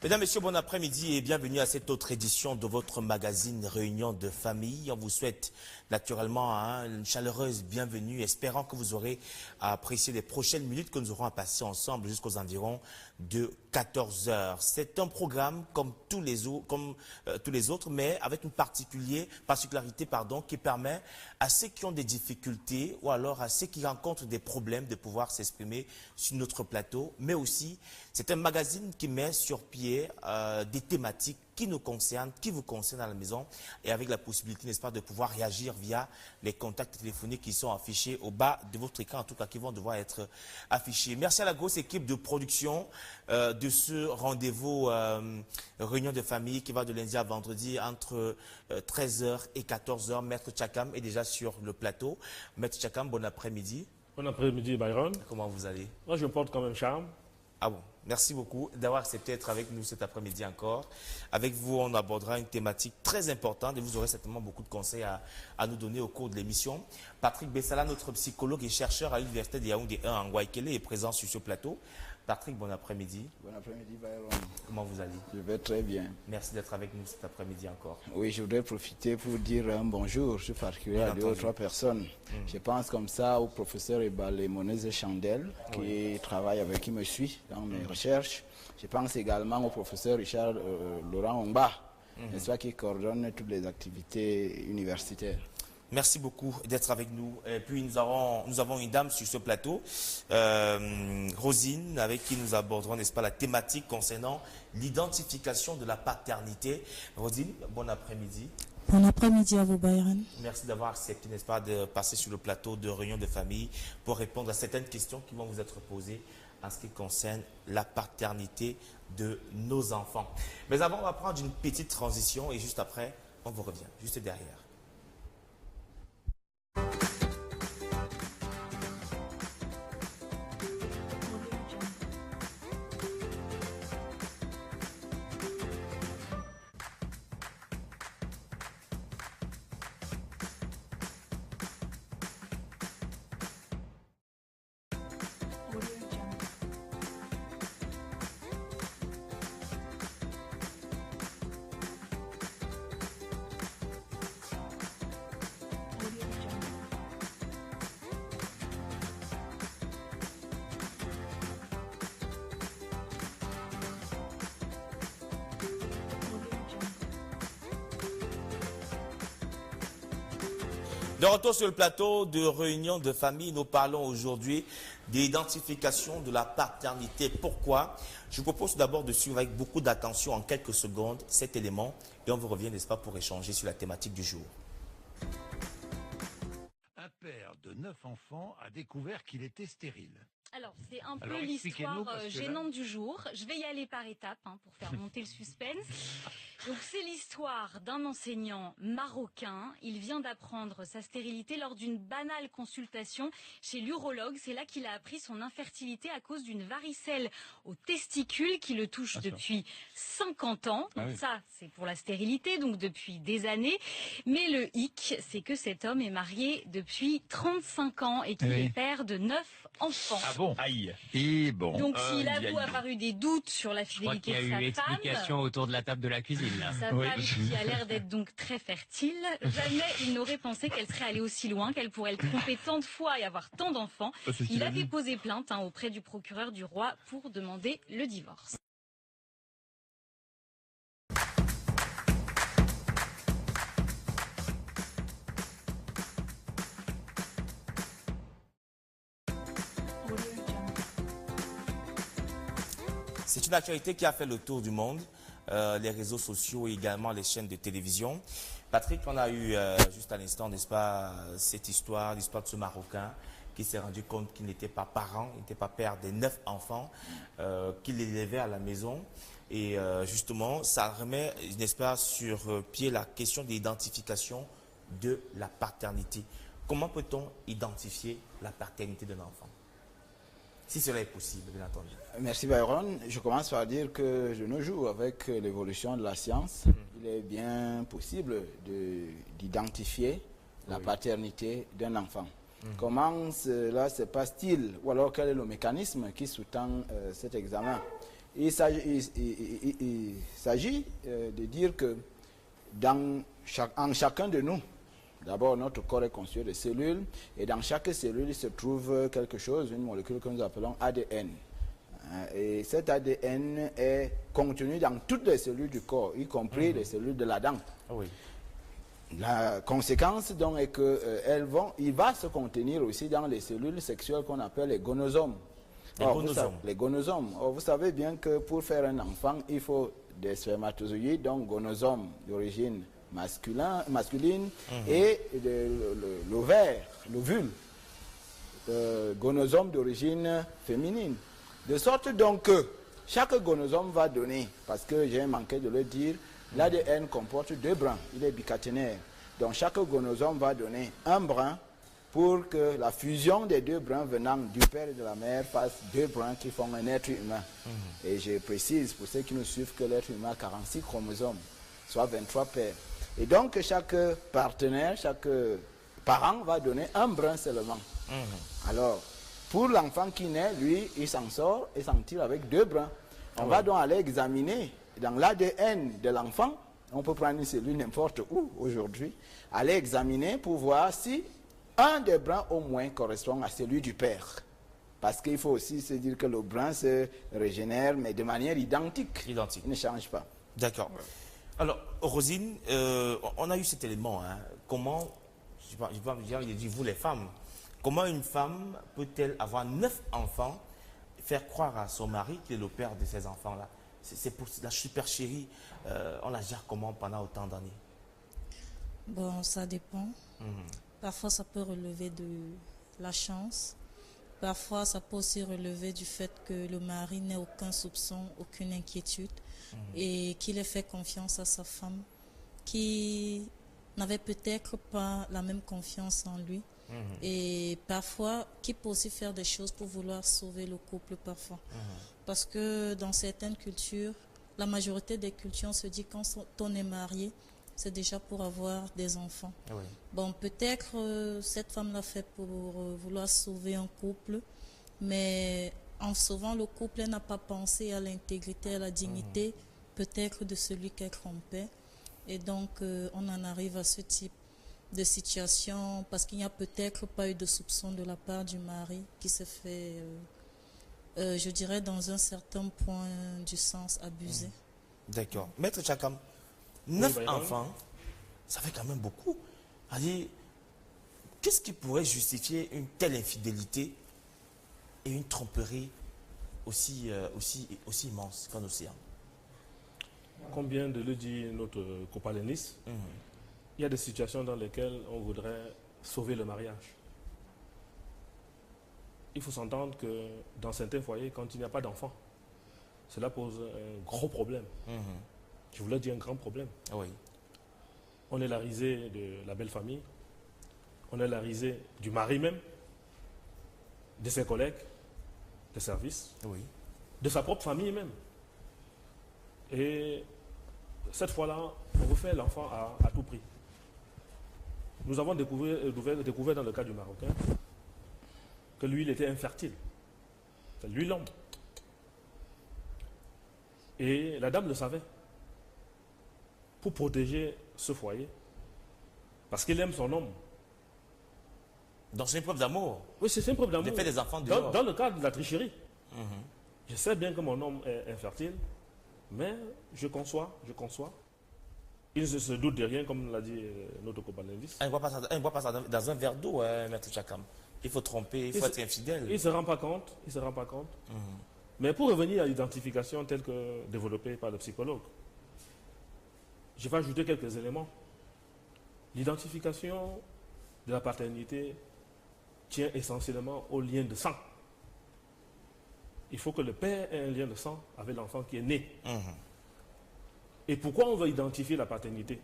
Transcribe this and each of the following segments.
Mesdames, Messieurs, bon après-midi et bienvenue à cette autre édition de votre magazine Réunion de famille. On vous souhaite naturellement une chaleureuse bienvenue, espérant que vous aurez apprécié les prochaines minutes que nous aurons à passer ensemble jusqu'aux environs de 14 heures. C'est un programme comme tous les autres, mais avec une particularité qui permet à ceux qui ont des difficultés ou alors à ceux qui rencontrent des problèmes de pouvoir s'exprimer sur notre plateau, mais aussi c'est un magazine qui met sur pied des thématiques qui nous concernent, qui vous concernent à la maison et avec la possibilité, n'est-ce pas, de pouvoir réagir via les contacts téléphoniques qui sont affichés au bas de votre écran, en tout cas qui vont devoir être affichés. Merci à la grosse équipe de production de ce rendez-vous réunion de famille qui va de lundi à vendredi entre 13h et 14h. Maître Tchakam est déjà sur le plateau. Maître Tchakam, bon après-midi. Bon après-midi, Byron. Comment vous allez? Moi, je porte quand même charme. Ah bon, merci beaucoup d'avoir accepté d'être avec nous cet après-midi encore. Avec vous, on abordera une thématique très importante et vous aurez certainement beaucoup de conseils à nous donner au cours de l'émission. Patrick Bessala, notre psychologue et chercheur à l'Université de Yaoundé 1 en Waikele, est présent sur ce plateau. Patrick, bon après-midi. Bon après-midi, Byron. Comment vous allez? Je vais très bien. Merci d'être avec nous cet après-midi encore. Oui, je voudrais profiter pour dire un bonjour, je suis particulier à deux ou trois personnes. Je pense comme ça au professeur Ebale Monese Chandel, qui travaille avec, qui me suit dans mes recherches. Je pense également au professeur Richard Laurent Ongba, n'est-ce pas, qui coordonne toutes les activités universitaires. Merci beaucoup d'être avec nous. Et puis nous avons une dame sur ce plateau, Rosine, avec qui nous aborderons, n'est-ce pas, la thématique concernant l'identification de la paternité. Rosine, bon après-midi. Bon après-midi à vous, Byron. Merci d'avoir accepté, n'est-ce pas, de passer sur le plateau de Réunion de famille pour répondre à certaines questions qui vont vous être posées en ce qui concerne la paternité de nos enfants. Mais avant, on va prendre une petite transition et juste après, on vous revient, juste derrière. De retour sur le plateau de Réunion de famille, nous parlons aujourd'hui d'identification de la paternité. Pourquoi? Je vous propose d'abord de suivre avec beaucoup d'attention en quelques secondes cet élément et on vous revient, n'est-ce pas, pour échanger sur la thématique du jour. Un père de 9 enfants a découvert qu'il était stérile. Alors, c'est un peu l'histoire gênante du jour. Je vais y aller par étapes pour faire monter le suspense. Donc, c'est l'histoire d'un enseignant marocain. Il vient d'apprendre sa stérilité lors d'une banale consultation chez l'urologue. C'est là qu'il a appris son infertilité à cause d'une varicelle aux testicules qui le touche depuis 50 ans. Donc ça, c'est pour la stérilité, donc depuis des années. Mais le hic, c'est que cet homme est marié depuis 35 ans et qu'il est père de 9 enfants. Ah bon? Aïe. Et bon. Donc, s'il avoue avoir eu des doutes sur la fidélité de sa femme... Il y a eu explication autour de la table de la cuisine. Là. Sa femme qui a l'air d'être donc très fertile. Jamais il n'aurait pensé qu'elle serait allée aussi loin, qu'elle pourrait le tromper tant de fois et avoir tant d'enfants. Il a déposé plainte auprès du procureur du roi pour demander le divorce. C'est une actualité qui a fait le tour du monde, les réseaux sociaux et également les chaînes de télévision. Patrick, on a eu juste à l'instant, n'est-ce pas, cette histoire, l'histoire de ce Marocain qui s'est rendu compte qu'il n'était pas parent, il n'était pas père des 9 enfants, qu'il élevait à la maison. Et justement, ça remet, n'est-ce pas, sur pied la question de l'identification de la paternité. Comment peut-on identifier la paternité d'un enfant? Si cela est possible, bien entendu. Merci Byron. Je commence par dire que de nos jours, avec l'évolution de la science, il est bien possible d'identifier la paternité d'un enfant. Comment cela se passe-t-il? Ou alors quel est le mécanisme qui sous-tend cet examen? il s'agit de dire que en chacun de nous, d'abord notre corps est constitué de cellules, et dans chaque cellule il se trouve quelque chose, une molécule que nous appelons ADN. Et cet ADN est contenu dans toutes les cellules du corps, y compris les cellules de la dent. Oui. La conséquence donc est que il va se contenir aussi dans les cellules sexuelles qu'on appelle les gonosomes. Les gonosomes. Or, vous savez bien que pour faire un enfant, il faut des spermatozoïdes, donc gonosomes d'origine masculine, et l'ovaire, l'ovule, gonosome d'origine féminine. De sorte donc que chaque gonosome va donner, parce que j'ai manqué de le dire, l'ADN comporte 2 brins, il est bicaténaire. Donc chaque gonosome va donner un brin pour que la fusion des 2 brins venant du père et de la mère fasse 2 brins qui font un être humain. Et je précise pour ceux qui nous suivent que l'être humain a 46 chromosomes, soit 23 paires. Et donc chaque partenaire, chaque parent va donner un brin seulement. Alors, pour l'enfant qui naît, lui, il s'en sort et s'en tire avec 2 brins. On va donc aller examiner dans l'ADN de l'enfant, on peut prendre une cellule n'importe où aujourd'hui, aller examiner pour voir si un des brins au moins correspond à celui du père. Parce qu'il faut aussi se dire que le brin se régénère, mais de manière identique. Il ne change pas. D'accord. Alors, Rosine, on a eu cet élément. Hein. Comment, je ne vais pas me dire, il dit vous les femmes, comment une femme peut-elle avoir 9 enfants, faire croire à son mari qu'il est le père de ces enfants-là? C'est pour la supercherie. On la gère comment pendant autant d'années? Bon, ça dépend. Parfois, ça peut relever de la chance. Parfois, ça peut aussi relever du fait que le mari n'ait aucun soupçon, aucune inquiétude et qu'il ait fait confiance à sa femme qui n'avait peut-être pas la même confiance en lui. Et parfois, qui peut aussi faire des choses pour vouloir sauver le couple parfois. Parce que dans certaines cultures, la majorité des cultures, on se dit quand on est marié, c'est déjà pour avoir des enfants. Oui. Bon, peut-être cette femme l'a fait pour vouloir sauver un couple, mais en sauvant le couple, elle n'a pas pensé à l'intégrité, à la dignité, peut-être de celui qu'elle trompait. Et donc, on en arrive à ce type de situation parce qu'il n'y a peut-être pas eu de soupçon de la part du mari qui se fait, je dirais, dans un certain point du sens, abusé. D'accord. Maître Tchakam, 9 enfants, ça fait quand même beaucoup. Qu'est-ce qui pourrait justifier une telle infidélité et une tromperie aussi immense qu'un océan? Comme vient de le dire notre copain Lénis, il y a des situations dans lesquelles on voudrait sauver le mariage. Il faut s'entendre que dans certains foyers, quand il n'y a pas d'enfants, cela pose un gros problème. Je voulais dire un grand problème. Oui. On est la risée de la belle famille, on est la risée du mari même, de ses collègues, de service, de sa propre famille même. Et cette fois-là, on refait l'enfant à tout prix. Nous avons découvert dans le cas du Marocain que lui, il était infertile. C'est lui l'homme. Et la dame le savait. Pour protéger ce foyer, parce qu'il aime son homme. Donc c'est une preuve d'amour. Oui, c'est une preuve d'amour. Il fait des enfants dehors. Dans le cadre de la tricherie. Je sais bien que mon homme est infertile, mais je conçois. Il ne se doute de rien, comme l'a dit notre copain Lévis. Il ne voit pas ça dans un verre d'eau, Maître Tchakam. Il faut tromper, il faut être infidèle. Il ne se rend pas compte. Mais pour revenir à l'identification telle que développée par le psychologue, je vais ajouter quelques éléments. L'identification de la paternité tient essentiellement au lien de sang. Il faut que le père ait un lien de sang avec l'enfant qui est né. Et pourquoi on veut identifier la paternité?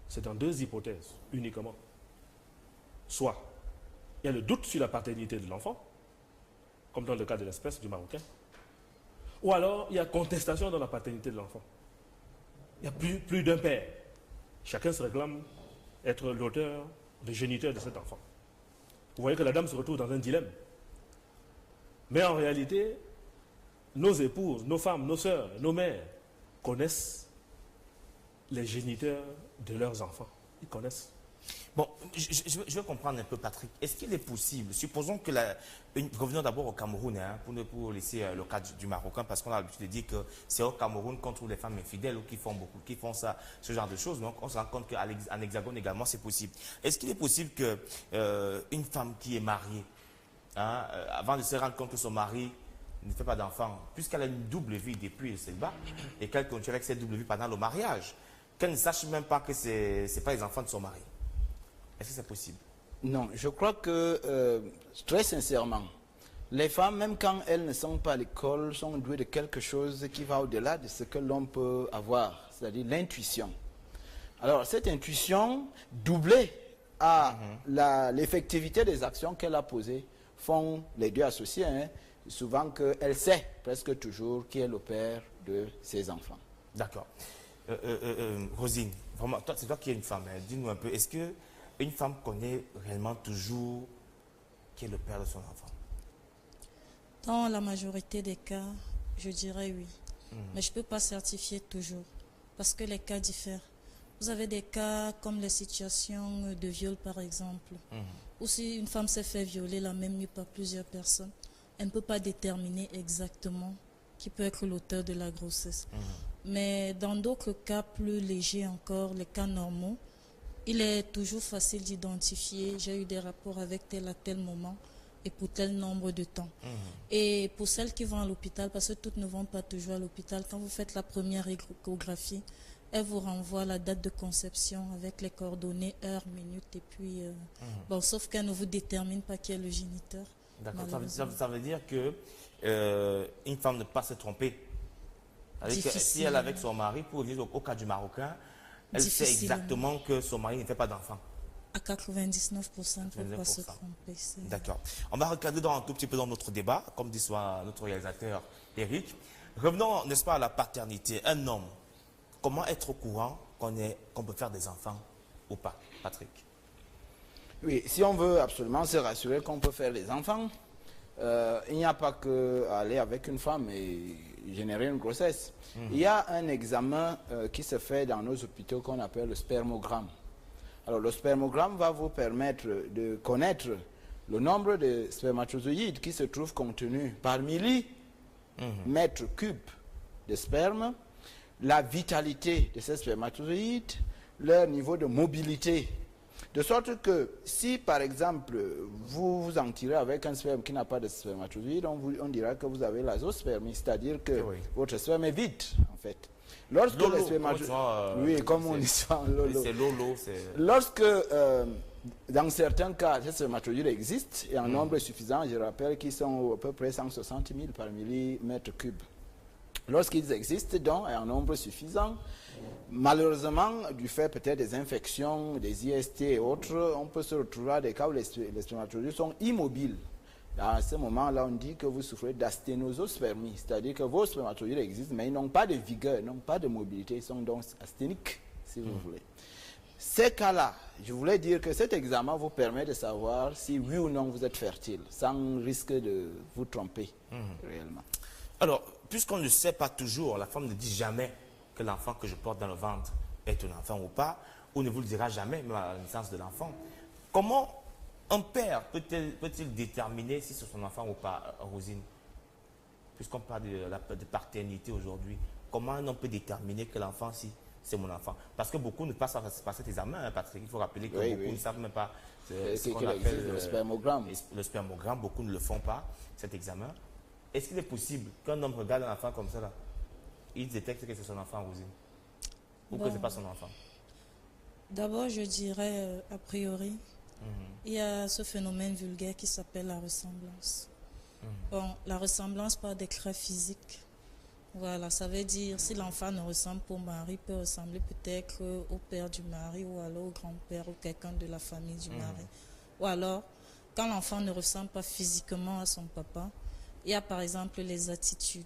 C'est dans 2 hypothèses uniquement. Soit il y a le doute sur la paternité de l'enfant, comme dans le cas de l'espèce du Marocain, ou alors il y a contestation dans la paternité de l'enfant. Il y a plus d'un père. Chacun se réclame être l'auteur, le géniteur de cet enfant. Vous voyez que la dame se retrouve dans un dilemme. Mais en réalité, nos épouses, nos femmes, nos sœurs, nos mères connaissent les géniteurs de leurs enfants. Ils connaissent. Bon, je veux comprendre un peu, Patrick. Est-ce qu'il est possible, supposons que revenons d'abord au Cameroun, hein, pour laisser le cas du Marocain, parce qu'on a l'habitude de dire que c'est au Cameroun qu'on trouve les femmes infidèles ou qui font ça, ce genre de choses. Donc on se rend compte qu'en Hexagone également, c'est possible. Est-ce qu'il est possible qu'une femme qui est mariée, hein, avant de se rendre compte que son mari ne fait pas d'enfant, puisqu'elle a une double vie depuis le célibat, et qu'elle continue avec cette double vie pendant le mariage, qu'elle ne sache même pas que ce n'est pas les enfants de son mari? Est-ce que c'est possible? Non, je crois que, très sincèrement, les femmes, même quand elles ne sont pas à l'école, sont douées de quelque chose qui va au-delà de ce que l'on peut avoir, c'est-à-dire l'intuition. Alors, cette intuition, doublée à l'effectivité des actions qu'elle a posées, font les deux associés, hein, souvent qu'elle sait presque toujours qui est le père de ses enfants. D'accord. Rosine, vraiment, c'est toi qui es une femme, hein, dis-nous un peu, est-ce que une femme connaît réellement toujours qui est le père de son enfant? Dans la majorité des cas, je dirais oui. Mais je ne peux pas certifier toujours, parce que les cas diffèrent. Vous avez des cas comme les situations de viol, par exemple, où si une femme s'est fait violer la même nuit par plusieurs personnes, elle ne peut pas déterminer exactement qui peut être l'auteur de la grossesse. Mais dans d'autres cas plus légers encore, les cas normaux, il est toujours facile d'identifier, j'ai eu des rapports avec tel à tel moment et pour tel nombre de temps. Et pour celles qui vont à l'hôpital, parce que toutes ne vont pas toujours à l'hôpital, quand vous faites la première échographie, elle vous renvoie la date de conception avec les coordonnées, heure, minute, et puis... bon, sauf qu'elle ne vous détermine pas qui est le géniteur. D'accord, ça veut dire que une femme ne peut pas se tromper. Si elle est avec son mari, pour revenir au cas du Marocain, elle sait exactement que son mari ne fait pas d'enfant. À 99%, il ne faut pas se tromper. D'accord. On va regarder un tout petit peu dans notre débat, comme dit soit notre réalisateur Eric. Revenons, n'est-ce pas, à la paternité. Un homme, comment être au courant qu'on peut faire des enfants ou pas, Patrick? Oui, si on veut absolument se rassurer qu'on peut faire des enfants, il n'y a pas qu'à aller avec une femme et générer une grossesse. Il y a un examen qui se fait dans nos hôpitaux qu'on appelle le spermogramme. Alors le spermogramme va vous permettre de connaître le nombre de spermatozoïdes qui se trouvent contenus par millimètres cubes de sperme, la vitalité de ces spermatozoïdes, leur niveau de mobilité. De sorte que si, par exemple, vous vous en tirez avec un sperme qui n'a pas de spermatozoïdes, on dira que vous avez l'azospermie, c'est-à-dire que votre sperme est vide, en fait. Lorsque Lolo, le spermatozoïde... oui, comme on dit ça, Lolo. C'est Lolo. Lorsque, dans certains cas, ces spermatozoïdes existent, et en nombre suffisant, je rappelle qu'ils sont à peu près 160 000 par millimètre cube. Lorsqu'ils existent donc, et en nombre suffisant, malheureusement, du fait peut-être des infections, des IST et autres, on peut se retrouver à des cas où les spermatozoïdes sont immobiles. À ce moment-là, on dit que vous souffrez d'asténosospermie, c'est-à-dire que vos spermatozoïdes existent, mais ils n'ont pas de vigueur, n'ont pas de mobilité, ils sont donc asténiques, si vous voulez. Ces cas-là, je voulais dire que cet examen vous permet de savoir si oui ou non vous êtes fertile, sans risque de vous tromper réellement. Alors, puisqu'on ne sait pas toujours, la femme ne dit jamais que l'enfant que je porte dans le ventre est un enfant ou pas, ou ne vous le dira jamais, même à la naissance de l'enfant. Comment un père peut-il déterminer si c'est son enfant ou pas, Rosine? Puisqu'on parle de paternité aujourd'hui, comment un homme peut déterminer que l'enfant, si c'est mon enfant? Parce que beaucoup ne passent pas cet examen, hein, Patrick. Il faut rappeler que beaucoup ne savent même pas ce qu'on appelle le spermogramme. Le spermogramme, beaucoup ne le font pas, cet examen. Est-ce qu'il est possible qu'un homme regarde un enfant comme ça, là, il détecte que c'est son enfant, Rosine? Ou que ce n'est pas son enfant? D'abord, je dirais, a priori, il y a ce phénomène vulgaire qui s'appelle la ressemblance. Bon, la ressemblance par des traits physiques. Voilà, ça veut dire si l'enfant ne ressemble pas au mari, il peut ressembler peut-être au père du mari ou alors au grand-père ou quelqu'un de la famille du mari. Ou alors, quand l'enfant ne ressemble pas physiquement à son papa, il y a par exemple les attitudes.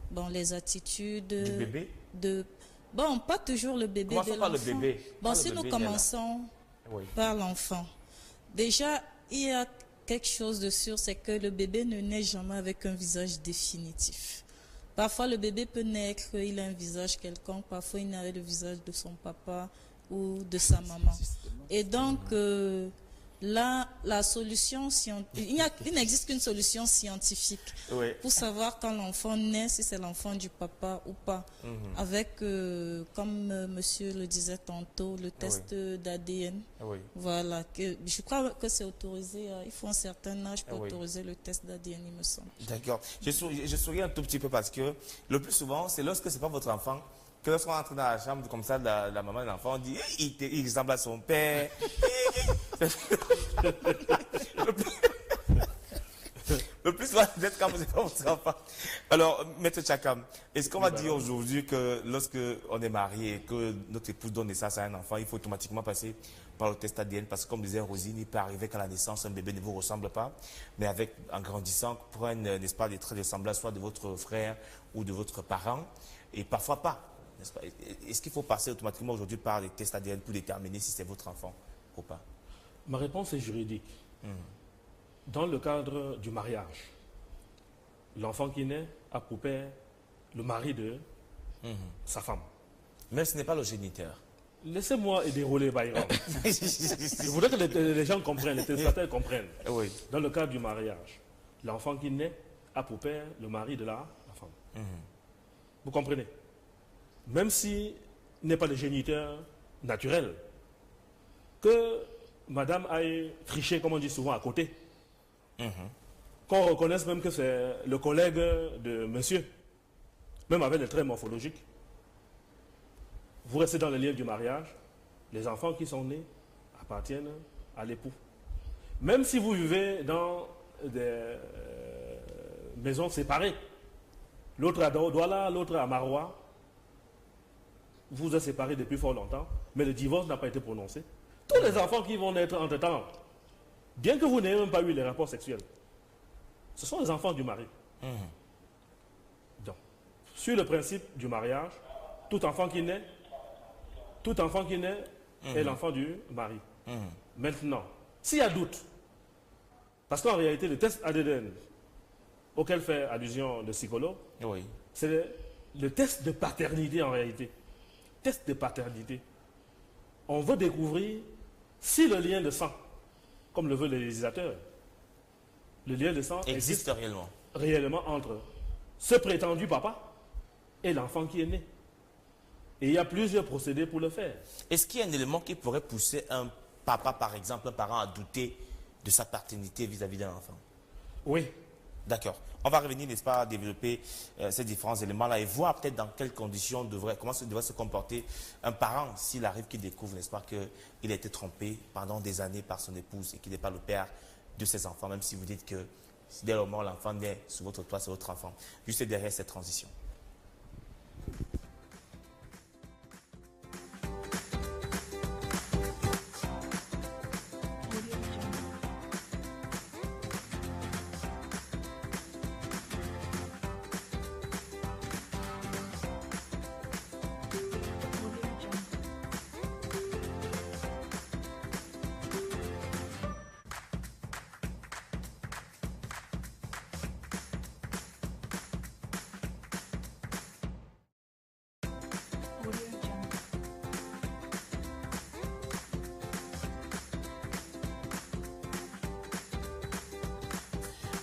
Bon, les attitudes... Du bébé? Bon, pas toujours le bébé Commençons de par l'enfant. le bébé. Bon, si nous commençons par l'enfant, déjà, il y a quelque chose de sûr, c'est que le bébé ne naît jamais avec un visage définitif. Parfois, le bébé peut naître, il a un visage quelconque. Parfois, il naît avec le visage de son papa ou de sa maman. Et donc, là, la solution scientifique, il n'existe qu'une solution scientifique pour savoir quand l'enfant naît, si c'est l'enfant du papa ou pas. Avec, comme monsieur le disait tantôt, le test d'ADN. Voilà, je crois que c'est autorisé, il faut un certain âge pour autoriser le test d'ADN, il me semble. D'accord. Je souris un tout petit peu parce que le plus souvent, c'est lorsque ce n'est pas votre enfant, que lorsqu'on entre dans la chambre comme ça, la maman de l'enfant, on dit il ressemble à son père. Le plus souvent, peut-être quand vous n'êtes pas votre enfant. Alors, Maître Tchakam, est-ce qu'on va dire aujourd'hui que lorsque on est marié et que notre épouse donne naissance à un enfant, il faut automatiquement passer par le test ADN? Parce que comme disait Rosine, il peut arriver qu'à la naissance, un bébé ne vous ressemble pas, mais en grandissant, prenne, n'est-ce pas, des traits de semblance, soit de votre frère ou de votre parent, et parfois pas. Est-ce qu'il faut passer automatiquement aujourd'hui par les tests ADN pour déterminer si c'est votre enfant ou pas? Ma réponse est juridique. Dans le cadre du mariage, l'enfant qui naît a pour père le mari de sa femme. Mais ce n'est pas le géniteur. Laissez-moi dérouler Byron. Je voudrais que les gens comprennent, les téléspectateurs comprennent. Dans le cadre du mariage, l'enfant qui naît a pour père le mari de la femme. Vous comprenez? Même s'il n'est pas le géniteur naturel, que madame aille tricher, comme on dit souvent, à côté, qu'on reconnaisse même que c'est le collègue de monsieur, même avec les traits morphologiques, vous restez dans le lien du mariage, les enfants qui sont nés appartiennent à l'époux. Même si vous vivez dans des maisons séparées, l'autre à Douala, l'autre à Maroua, vous êtes séparés depuis fort longtemps, mais le divorce n'a pas été prononcé. Tous les enfants qui vont naître entre-temps, bien que vous n'ayez même pas eu les rapports sexuels, ce sont les enfants du mari. Donc, sur le principe du mariage, tout enfant qui naît est l'enfant du mari. Maintenant, s'il y a doute, parce qu'en réalité, le test ADN auquel fait allusion le psychologue, c'est le test de paternité en réalité. Test de paternité. On veut découvrir si le lien de sang, comme le veut le législateur, le lien de sang existe réellement entre ce prétendu papa et l'enfant qui est né. Et il y a plusieurs procédés pour le faire. Est-ce qu'il y a un élément qui pourrait pousser un papa, par exemple, un parent à douter de sa paternité vis-à-vis d'un enfant? Oui. D'accord. On va revenir, n'est-ce pas, à développer ces différents éléments-là et voir peut-être dans quelles conditions comment devrait se comporter un parent s'il arrive qu'il découvre, n'est-ce pas, qu'il a été trompé pendant des années par son épouse et qu'il n'est pas le père de ses enfants, même si vous dites que dès le moment où l'enfant naît sous votre toit, c'est votre enfant. Juste derrière cette transition.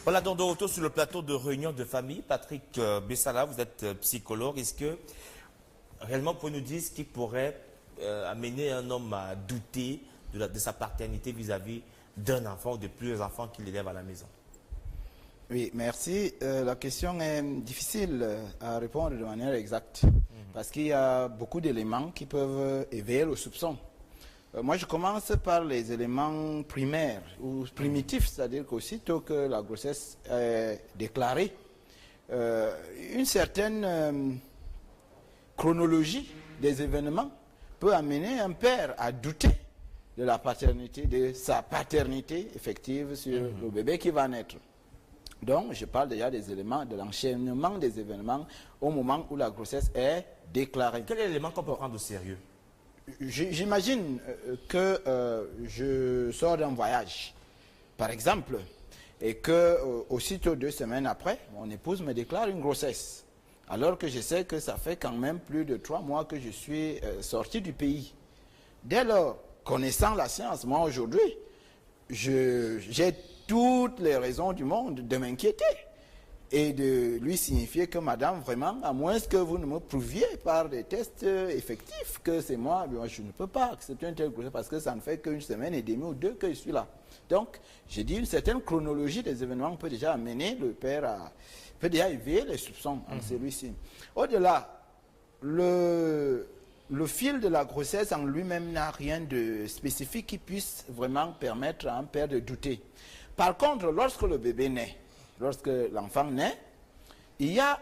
Voilà, donc de retour sur le plateau de réunion de famille. Patrick Bessala, vous êtes psychologue. Est-ce que réellement, vous pouvez nous dire ce qui pourrait amener un homme à douter de sa paternité vis-à-vis d'un enfant ou de plusieurs enfants qu'il élève à la maison? Oui, merci. La question est difficile à répondre de manière exacte parce qu'il y a beaucoup d'éléments qui peuvent éveiller le soupçon. Moi, je commence par les éléments primaires ou primitifs, c'est-à-dire qu'aussitôt que la grossesse est déclarée, une certaine chronologie des événements peut amener un père à douter de la paternité, de sa paternité effective sur le bébé qui va naître. Donc, je parle déjà des éléments, de l'enchaînement des événements au moment où la grossesse est déclarée. Quel est l'élément qu'on peut prendre au sérieux? J'imagine que je sors d'un voyage, par exemple, et que aussitôt 2 semaines après, mon épouse me déclare une grossesse. Alors que je sais que ça fait quand même plus de 3 mois que je suis sorti du pays. Dès lors, connaissant la science, moi aujourd'hui, j'ai toutes les raisons du monde de m'inquiéter et de lui signifier que madame, vraiment, à moins que vous ne me prouviez par des tests effectifs que c'est moi, je ne peux pas accepter un tel grossesse parce que ça ne fait qu'une semaine et demie ou 2 que je suis là. Donc, j'ai dit une certaine chronologie des événements peut déjà amener le père à... peut déjà éveiller les soupçons en celui-ci. Au-delà, le fil de la grossesse en lui-même n'a rien de spécifique qui puisse vraiment permettre à un père de douter. Par contre, lorsque le bébé naît, lorsque l'enfant naît, il y a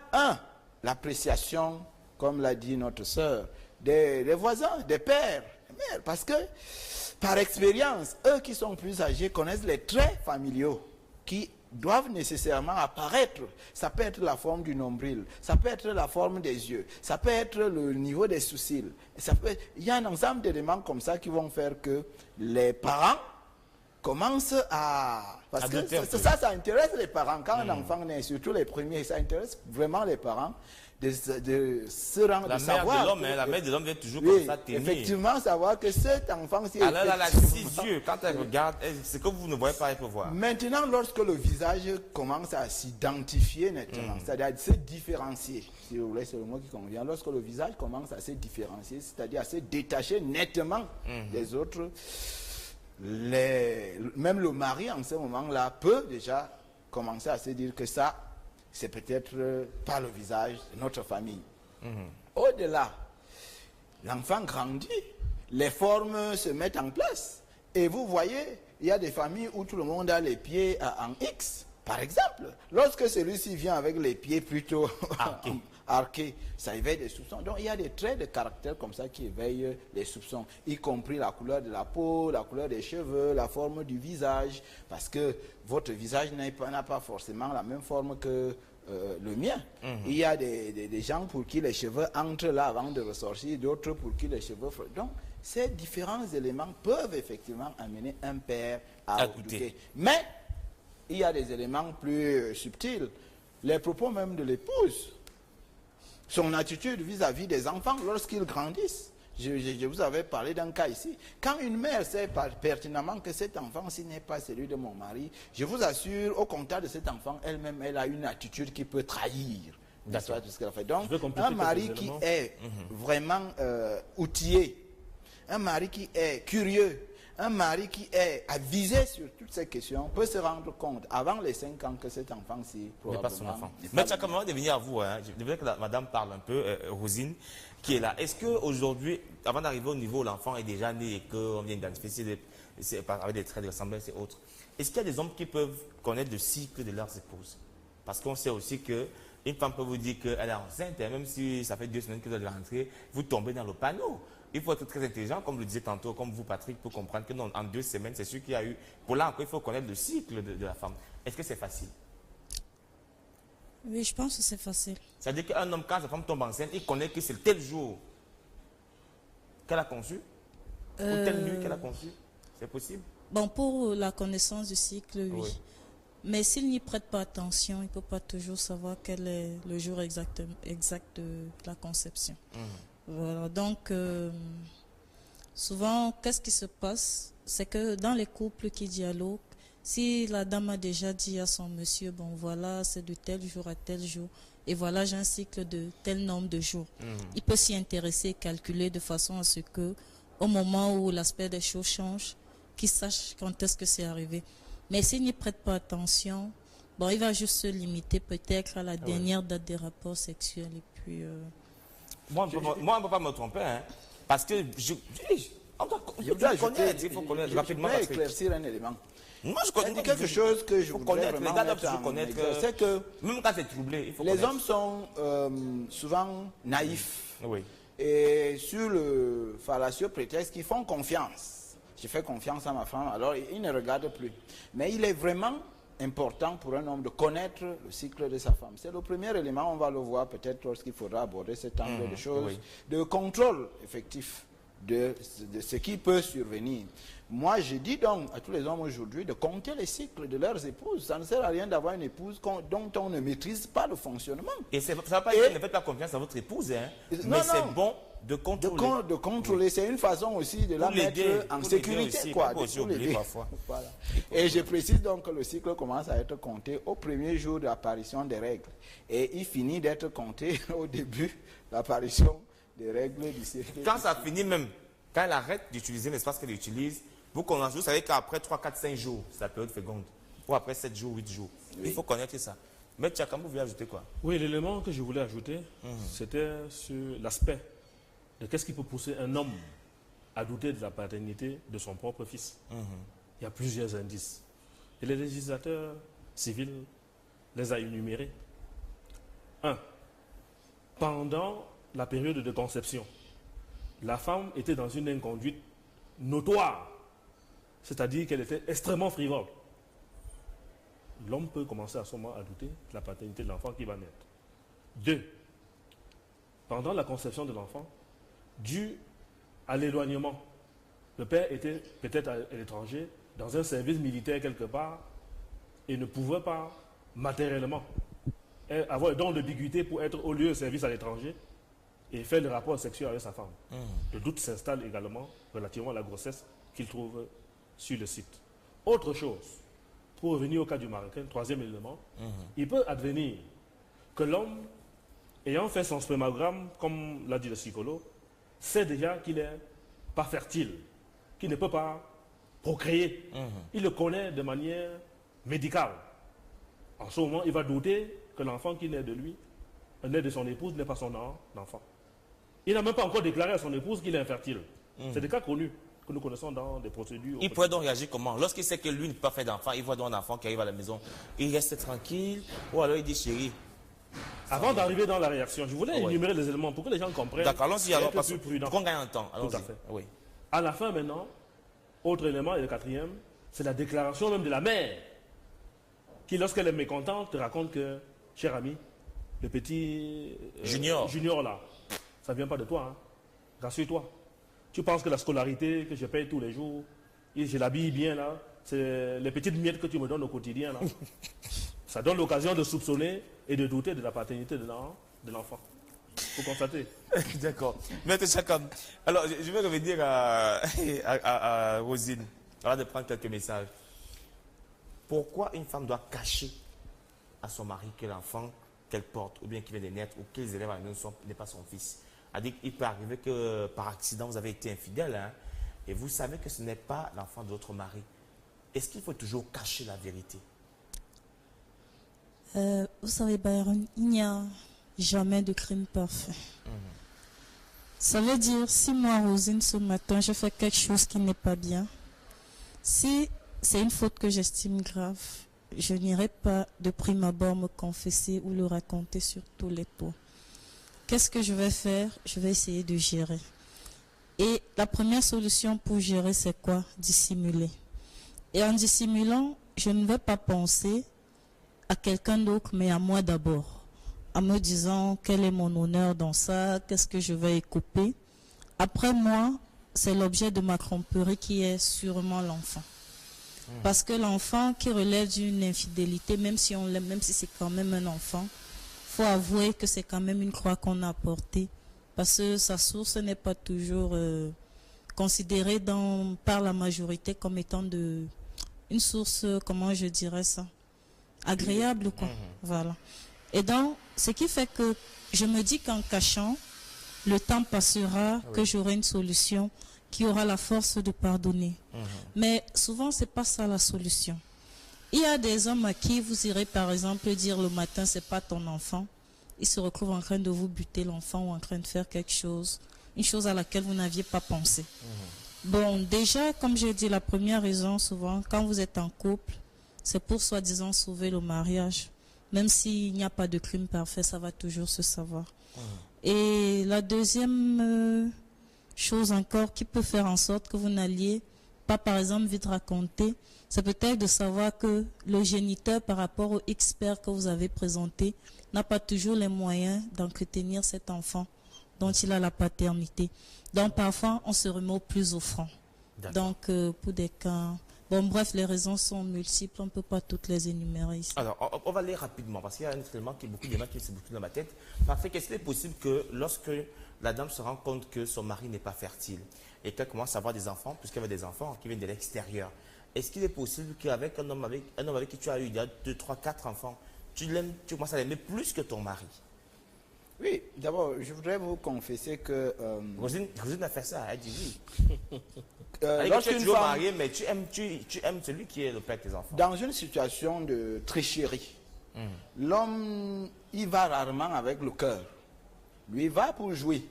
l'appréciation, comme l'a dit notre sœur, des voisins, des pères, des mères, parce que par expérience, eux qui sont plus âgés connaissent les traits familiaux qui doivent nécessairement apparaître. Ça peut être la forme du nombril, ça peut être la forme des yeux, ça peut être le niveau des sourcils. Il y a un ensemble d'éléments comme ça qui vont faire que les parents commencent à... Parce que ça intéresse les parents. Quand un enfant naît, surtout les premiers, ça intéresse vraiment les parents de se rendre, de savoir... La mère de l'homme vient toujours comme ça tenir. Effectivement, savoir que cet enfant-ci... Alors elle a 6 yeux. Quand elle regarde, ce que vous ne voyez pas, elle peut voir. Maintenant, lorsque le visage commence à s'identifier nettement, c'est-à-dire à se différencier, si vous voulez, c'est le mot qui convient, lorsque le visage commence à se différencier, c'est-à-dire à se détacher nettement des autres, même le mari en ce moment-là peut déjà commencer à se dire que ça, c'est peut-être pas le visage de notre famille. Au-delà, l'enfant grandit, les formes se mettent en place. Et vous voyez, il y a des familles où tout le monde a les pieds en X. Par exemple, lorsque celui-ci vient avec les pieds plutôt arqués, ça éveille des soupçons. Donc il y a des traits de caractère comme ça qui éveillent les soupçons, y compris la couleur de la peau, la couleur des cheveux, la forme du visage, parce que votre visage n'a pas forcément la même forme que le mien. Il y a des gens pour qui les cheveux entrent là avant de ressortir, d'autres pour qui les cheveux... Donc ces différents éléments peuvent effectivement amener un père à douter. Mais il y a des éléments plus subtils. Les propos même de l'épouse, son attitude vis-à-vis des enfants lorsqu'ils grandissent. Je vous avais parlé d'un cas ici. Quand une mère sait pertinemment que cet enfant-ci n'est pas celui de mon mari, je vous assure, au contact de cet enfant, elle-même, elle a une attitude qui peut trahir. Tout ce qu'elle a fait. Donc, un mari qui est vraiment outillé, un mari qui est curieux, un mari qui est avisé sur toutes ces questions peut se rendre compte avant les 5 ans que cet enfant-ci probablement n'est pas son enfant. Mais tu as comment de venir à vous, hein? Je voudrais que la madame parle un peu, Rosine, qui est là. Est-ce qu'aujourd'hui, avant d'arriver au niveau où l'enfant est déjà né et qu'on vient d'identifier avec des traits de ressemblance et autres, est-ce qu'il y a des hommes qui peuvent connaître le cycle de leurs épouses? Parce qu'on sait aussi qu'une femme peut vous dire qu'elle est enceinte, et même si ça fait 2 semaines qu'elle doit rentrer, vous tombez dans le panneau. Il faut être très intelligent, comme le disait tantôt, comme vous, Patrick, pour comprendre que non, en 2 semaines, c'est sûr qu'il y a eu... Pour là encore, il faut connaître le cycle de la femme. Est-ce que c'est facile? Oui, je pense que c'est facile. C'est-à-dire qu'un homme, quand sa femme tombe enceinte, il connaît que c'est tel jour qu'elle a conçu, ou telle nuit qu'elle a conçu. C'est possible? Bon, pour la connaissance du cycle, oui. Mais s'il n'y prête pas attention, il ne peut pas toujours savoir quel est le jour exact de la conception. Voilà, donc souvent, qu'est-ce qui se passe? C'est que dans les couples qui dialoguent, si la dame a déjà dit à son monsieur, bon voilà, c'est de tel jour à tel jour, et voilà, j'ai un cycle de tel nombre de jours, il peut s'y intéresser et calculer de façon à ce que, au moment où l'aspect des choses change, qu'il sache quand est-ce que c'est arrivé. Mais s'il n'y prête pas attention, bon, il va juste se limiter peut-être à la dernière date des rapports sexuels, et puis... Moi, on ne peut pas me tromper, hein, parce que on doit connaître, il faut connaître rapidement. Je vais éclaircir un élément. Moi, je connais quelque chose que je voudrais vraiment connaître. C'est que même quand c'est troublé, il faut les connaître. hommes sont souvent naïfs. Oui. Et sur le fallacieux prétexte qu'ils font confiance. Je fais confiance à ma femme, alors ils ne regardent plus. Mais il est vraiment important pour un homme de connaître le cycle de sa femme. C'est le premier élément, on va le voir peut-être lorsqu'il faudra aborder cet angle de choses, de contrôle effectif de ce qui peut survenir. Moi, je dis donc à tous les hommes aujourd'hui de compter les cycles de leurs épouses. Ça ne sert à rien d'avoir une épouse dont on ne maîtrise pas le fonctionnement. Et ça ne va pas dire que ne faites pas confiance à votre épouse, hein, mais c'est bon de contrôler. De contrôler, c'est une façon aussi de la mettre en sécurité. Aussi, quoi, aussi oublier parfois. Voilà. Et je précise donc que le cycle commence à être compté au premier jour de l'apparition des règles. Et il finit d'être compté au début de l'apparition des règles du cycle. Quand ça finit même, quand elle arrête d'utiliser l'espace qu'elle utilise, vous savez qu'après 3, 4, 5 jours, c'est la période féconde. Ou après 7 jours, 8 jours. Oui. Il faut connaître ça. Mais Tchakam, vous voulez ajouter quoi? Oui, l'élément que je voulais ajouter, c'était sur l'aspect de qu'est-ce qui peut pousser un homme à douter de la paternité de son propre fils. Il y a plusieurs indices. Et les législateurs civils les a énumérés. 1. Pendant la période de conception, la femme était dans une inconduite notoire, c'est-à-dire qu'elle était extrêmement frivole. L'homme peut commencer à ce moment à douter de la paternité de l'enfant qui va naître. 2. Pendant la conception de l'enfant, dû à l'éloignement, le père était peut-être à l'étranger, dans un service militaire quelque part, et ne pouvait pas matériellement avoir un don d'ubiquité pour être au lieu de service à l'étranger et faire le rapport sexuel avec sa femme. Le doute s'installe également relativement à la grossesse qu'il trouve sur le site. Autre chose, pour revenir au cas du Marocain, troisième élément, il peut advenir que l'homme, ayant fait son spermogramme, comme l'a dit le psychologue, sait déjà qu'il n'est pas fertile, qu'il ne peut pas procréer. Il le connaît de manière médicale. En ce moment, il va douter que l'enfant qui naît de lui, naît de son épouse, n'est pas son enfant. Il n'a même pas encore déclaré à son épouse qu'il est infertile. C'est des cas connus que nous connaissons dans des procédures. Il pourrait donc réagir comment? Lorsqu'il sait que lui ne peut pas faire d'enfant, il voit donc un enfant qui arrive à la maison, il reste tranquille, ou alors il dit chérie. Avant d'arriver dans la réaction, je voulais énumérer les éléments pour que les gens comprennent. D'accord, allons-y alors, parce qu'on gagne un temps. Tout à fait. Oui. À la fin maintenant, autre élément, et le quatrième, c'est la déclaration même de la mère, qui lorsqu'elle est mécontente, te raconte que, cher ami, le petit junior là, ça ne vient pas de toi, hein. Rassure-toi. Tu penses que la scolarité que je paye tous les jours, et je l'habille bien là, c'est les petites miettes que tu me donnes au quotidien là. Ça donne l'occasion de soupçonner et de douter de la paternité de l'enfant. Vous constatez? D'accord. Maître Tchakam, alors je vais revenir à Rosine, avant de prendre quelques messages. Pourquoi une femme doit cacher à son mari que l'enfant qu'elle porte, ou bien qu'il vient de naître, ou qu'ils élèvent à la maison n'est pas son fils? Il peut arriver que par accident vous avez été infidèle, hein, et vous savez que ce n'est pas l'enfant de votre mari. Est-ce qu'il faut toujours cacher la vérité? Vous savez, Byron, il n'y a jamais de crime parfait. Ça veut dire, si moi, Rosine, ce matin, je fais quelque chose qui n'est pas bien, si c'est une faute que j'estime grave, je n'irai pas de prime abord me confesser ou le raconter sur tous les toits. Qu'est-ce que je vais faire? Je vais essayer de gérer. Et la première solution pour gérer, c'est quoi? Dissimuler. Et en dissimulant, je ne vais pas penser à quelqu'un d'autre, mais à moi d'abord. En me disant quel est mon honneur dans ça, qu'est-ce que je vais y couper. Après moi, c'est l'objet de ma tromperie qui est sûrement l'enfant. Parce que l'enfant qui relève d'une infidélité, même si on l'aime, même si c'est quand même un enfant, faut avouer que c'est quand même une croix qu'on a portée. Parce que sa source n'est pas toujours considérée par la majorité comme étant une source, comment je dirais ça, agréable, quoi. Voilà. Et donc, ce qui fait que je me dis qu'en cachant, le temps passera, que j'aurai une solution qui aura la force de pardonner. Mais souvent, c'est pas ça la solution. Il y a des hommes à qui vous irez par exemple dire le matin, c'est pas ton enfant. Il se retrouve en train de vous buter l'enfant ou en train de faire quelque chose, une chose à laquelle vous n'aviez pas pensé. Bon, déjà, comme j'ai dit, la première raison, souvent, quand vous êtes en couple, c'est pour soi-disant sauver le mariage. Même s'il n'y a pas de crime parfait, ça va toujours se savoir. Et la deuxième chose encore qui peut faire en sorte que vous n'alliez pas, par exemple, vite raconter, c'est peut-être de savoir que le géniteur, par rapport au expert que vous avez présenté, n'a pas toujours les moyens d'entretenir cet enfant dont il a la paternité. Donc parfois, on se remet au plus offrant. Donc pour des cas... Bon, bref, les raisons sont multiples, on ne peut pas toutes les énumérer ici. Alors, on va aller rapidement, parce qu'il y a un élément qui est beaucoup d'éléments qui se bousculent dans ma tête. Parfait, qu'est-ce qu'il est possible que lorsque la dame se rend compte que son mari n'est pas fertile et qu'elle commence à avoir des enfants, puisqu'elle a des enfants qui viennent de l'extérieur, est-ce qu'il est possible qu'avec un homme avec qui tu as eu il y a 2, 3, 4 enfants, tu commences à l'aimer plus que ton mari? Oui, d'abord, je voudrais vous confesser que... Rosine a fait ça, elle dit oui. Lorsqu'une tu es femme, marié, mais tu aimes celui qui est le père de tes enfants. dans une situation de tricherie, l'homme, il va rarement avec le cœur. Lui, il va pour jouer.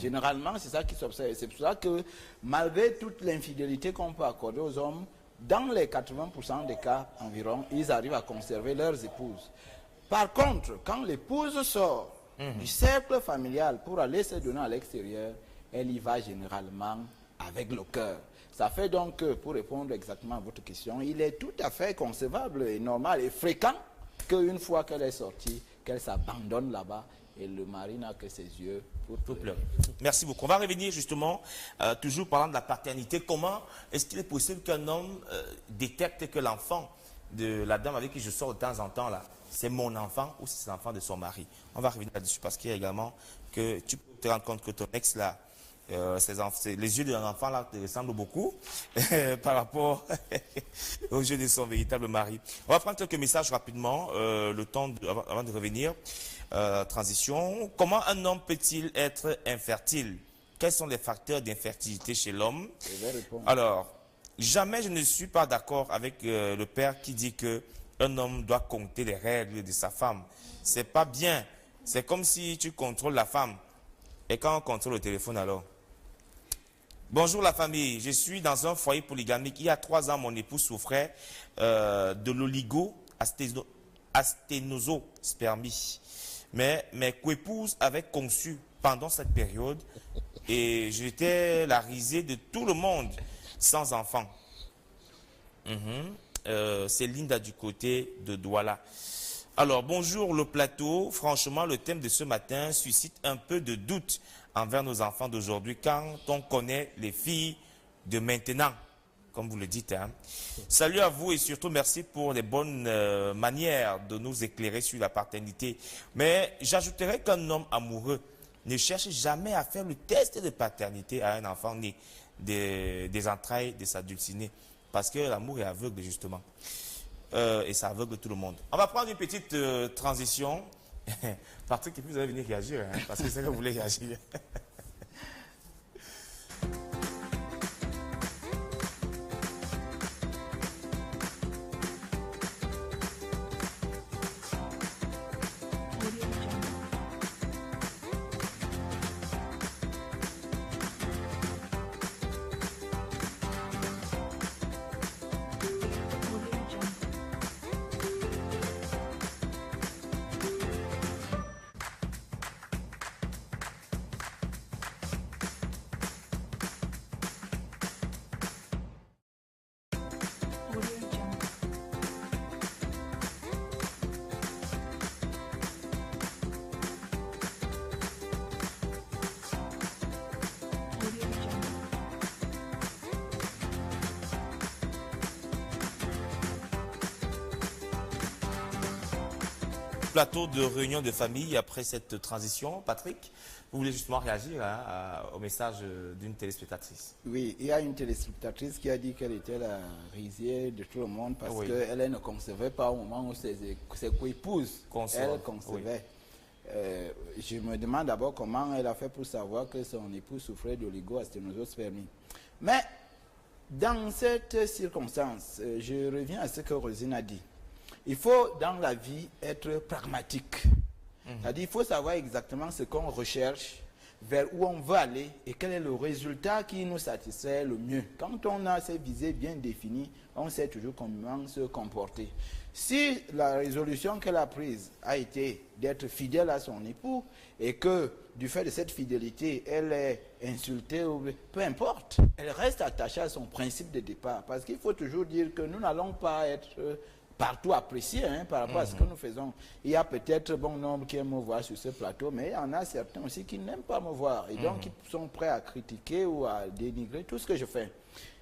Généralement, c'est ça qui s'observe. C'est pour ça que, malgré toute l'infidélité qu'on peut accorder aux hommes, dans les 80% des cas environ, ils arrivent à conserver leurs épouses. Par contre, quand l'épouse sort du cercle familial pour aller se donner à l'extérieur, elle y va généralement avec le cœur. Ça fait donc que, pour répondre exactement à votre question, il est tout à fait concevable et normal et fréquent qu'une fois qu'elle est sortie, qu'elle s'abandonne là-bas et le mari n'a que ses yeux pour pleurer. Merci beaucoup. On va revenir justement, toujours parlant de la paternité. Comment est-ce qu'il est possible qu'un homme détecte que l'enfant de la dame avec qui je sors de temps en temps, là, c'est mon enfant ou c'est l'enfant de son mari? On va revenir là-dessus parce qu'il y a également que tu peux te rendre compte que ton ex, là, les yeux d'un enfant là te ressemblent beaucoup par rapport aux yeux de son véritable mari. On va prendre quelques messages rapidement, le temps avant de revenir. Transition. Comment un homme peut-il être infertile? Quels sont les facteurs d'infertilité chez l'homme? Alors, jamais je ne suis pas d'accord avec le père qui dit que un homme doit compter les règles de sa femme. C'est pas bien. C'est comme si tu contrôles la femme. Et quand on contrôle le téléphone alors? Bonjour la famille, je suis dans un foyer polygamique. Il y a 3 ans, mon époux souffrait de l'oligo-asténospermie. Mais mes coépouses avaient conçu pendant cette période et j'étais la risée de tout le monde sans enfant. C'est Linda du côté de Douala. Alors, bonjour le plateau. Franchement, le thème de ce matin suscite un peu de doute envers nos enfants d'aujourd'hui quand on connaît les filles de maintenant, comme vous le dites. Hein. Salut à vous et surtout merci pour les bonnes manières de nous éclairer sur la paternité. Mais j'ajouterais qu'un homme amoureux ne cherche jamais à faire le test de paternité à un enfant né des entrailles de sa dulcinée. Parce que l'amour est aveugle, justement. Et ça aveugle tout le monde. On va prendre une petite transition. Patrick, vous allez venir réagir, hein, parce que c'est que vous voulez réagir. Plateau de réunion de famille après cette transition. Patrick, vous voulez justement réagir au message d'une téléspectatrice? Oui, il y a une téléspectatrice qui a dit qu'elle était la risée de tout le monde parce qu'elle ne concevait pas au moment où ses coépouses, elle concevait. Je me demande d'abord comment elle a fait pour savoir que son époux souffrait d'oligo-asténospermie. Mais dans cette circonstance, je reviens à ce que Rosine a dit. Il faut, dans la vie, être pragmatique. C'est-à-dire, il faut savoir exactement ce qu'on recherche, vers où on veut aller et quel est le résultat qui nous satisfait le mieux. Quand on a ces visées bien définies, on sait toujours comment se comporter. Si la résolution qu'elle a prise a été d'être fidèle à son époux et que, du fait de cette fidélité, elle est insultée, peu importe, elle reste attachée à son principe de départ. Parce qu'il faut toujours dire que nous n'allons pas être partout apprécié par rapport à ce que nous faisons. Il y a peut-être bon nombre qui aiment me voir sur ce plateau, mais il y en a certains aussi qui n'aiment pas me voir. Et donc, ils sont prêts à critiquer ou à dénigrer tout ce que je fais.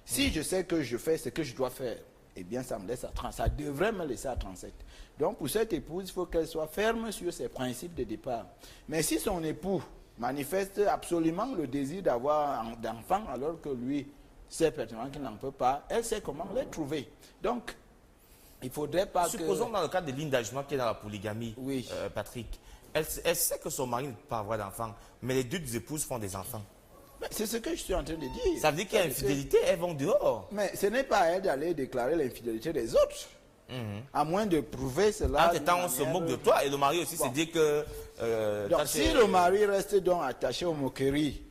Si je sais que je fais ce que je dois faire, eh bien, ça me laisse à 37. Ça devrait me laisser à 37. Donc, pour cette épouse, il faut qu'elle soit ferme sur ses principes de départ. Mais si son époux manifeste absolument le désir d'avoir d'enfants, alors que lui sait pertinemment qu'il n'en peut pas, elle sait comment les trouver. Donc, il ne faudrait pas Supposons dans le cadre de Linda, justement, qui est dans la polygamie, oui. Patrick, elle sait que son mari ne peut pas avoir d'enfants, mais les deux épouses font des enfants. C'est ce que je suis en train de dire. Ça veut dire qu'il y a infidélité, elles vont dehors. Mais ce n'est pas à elle d'aller déclarer l'infidélité des autres. À moins de prouver cela. En tout temps, on se moque de toi et le mari aussi se dit que... donc, si le mari reste donc attaché aux moqueries,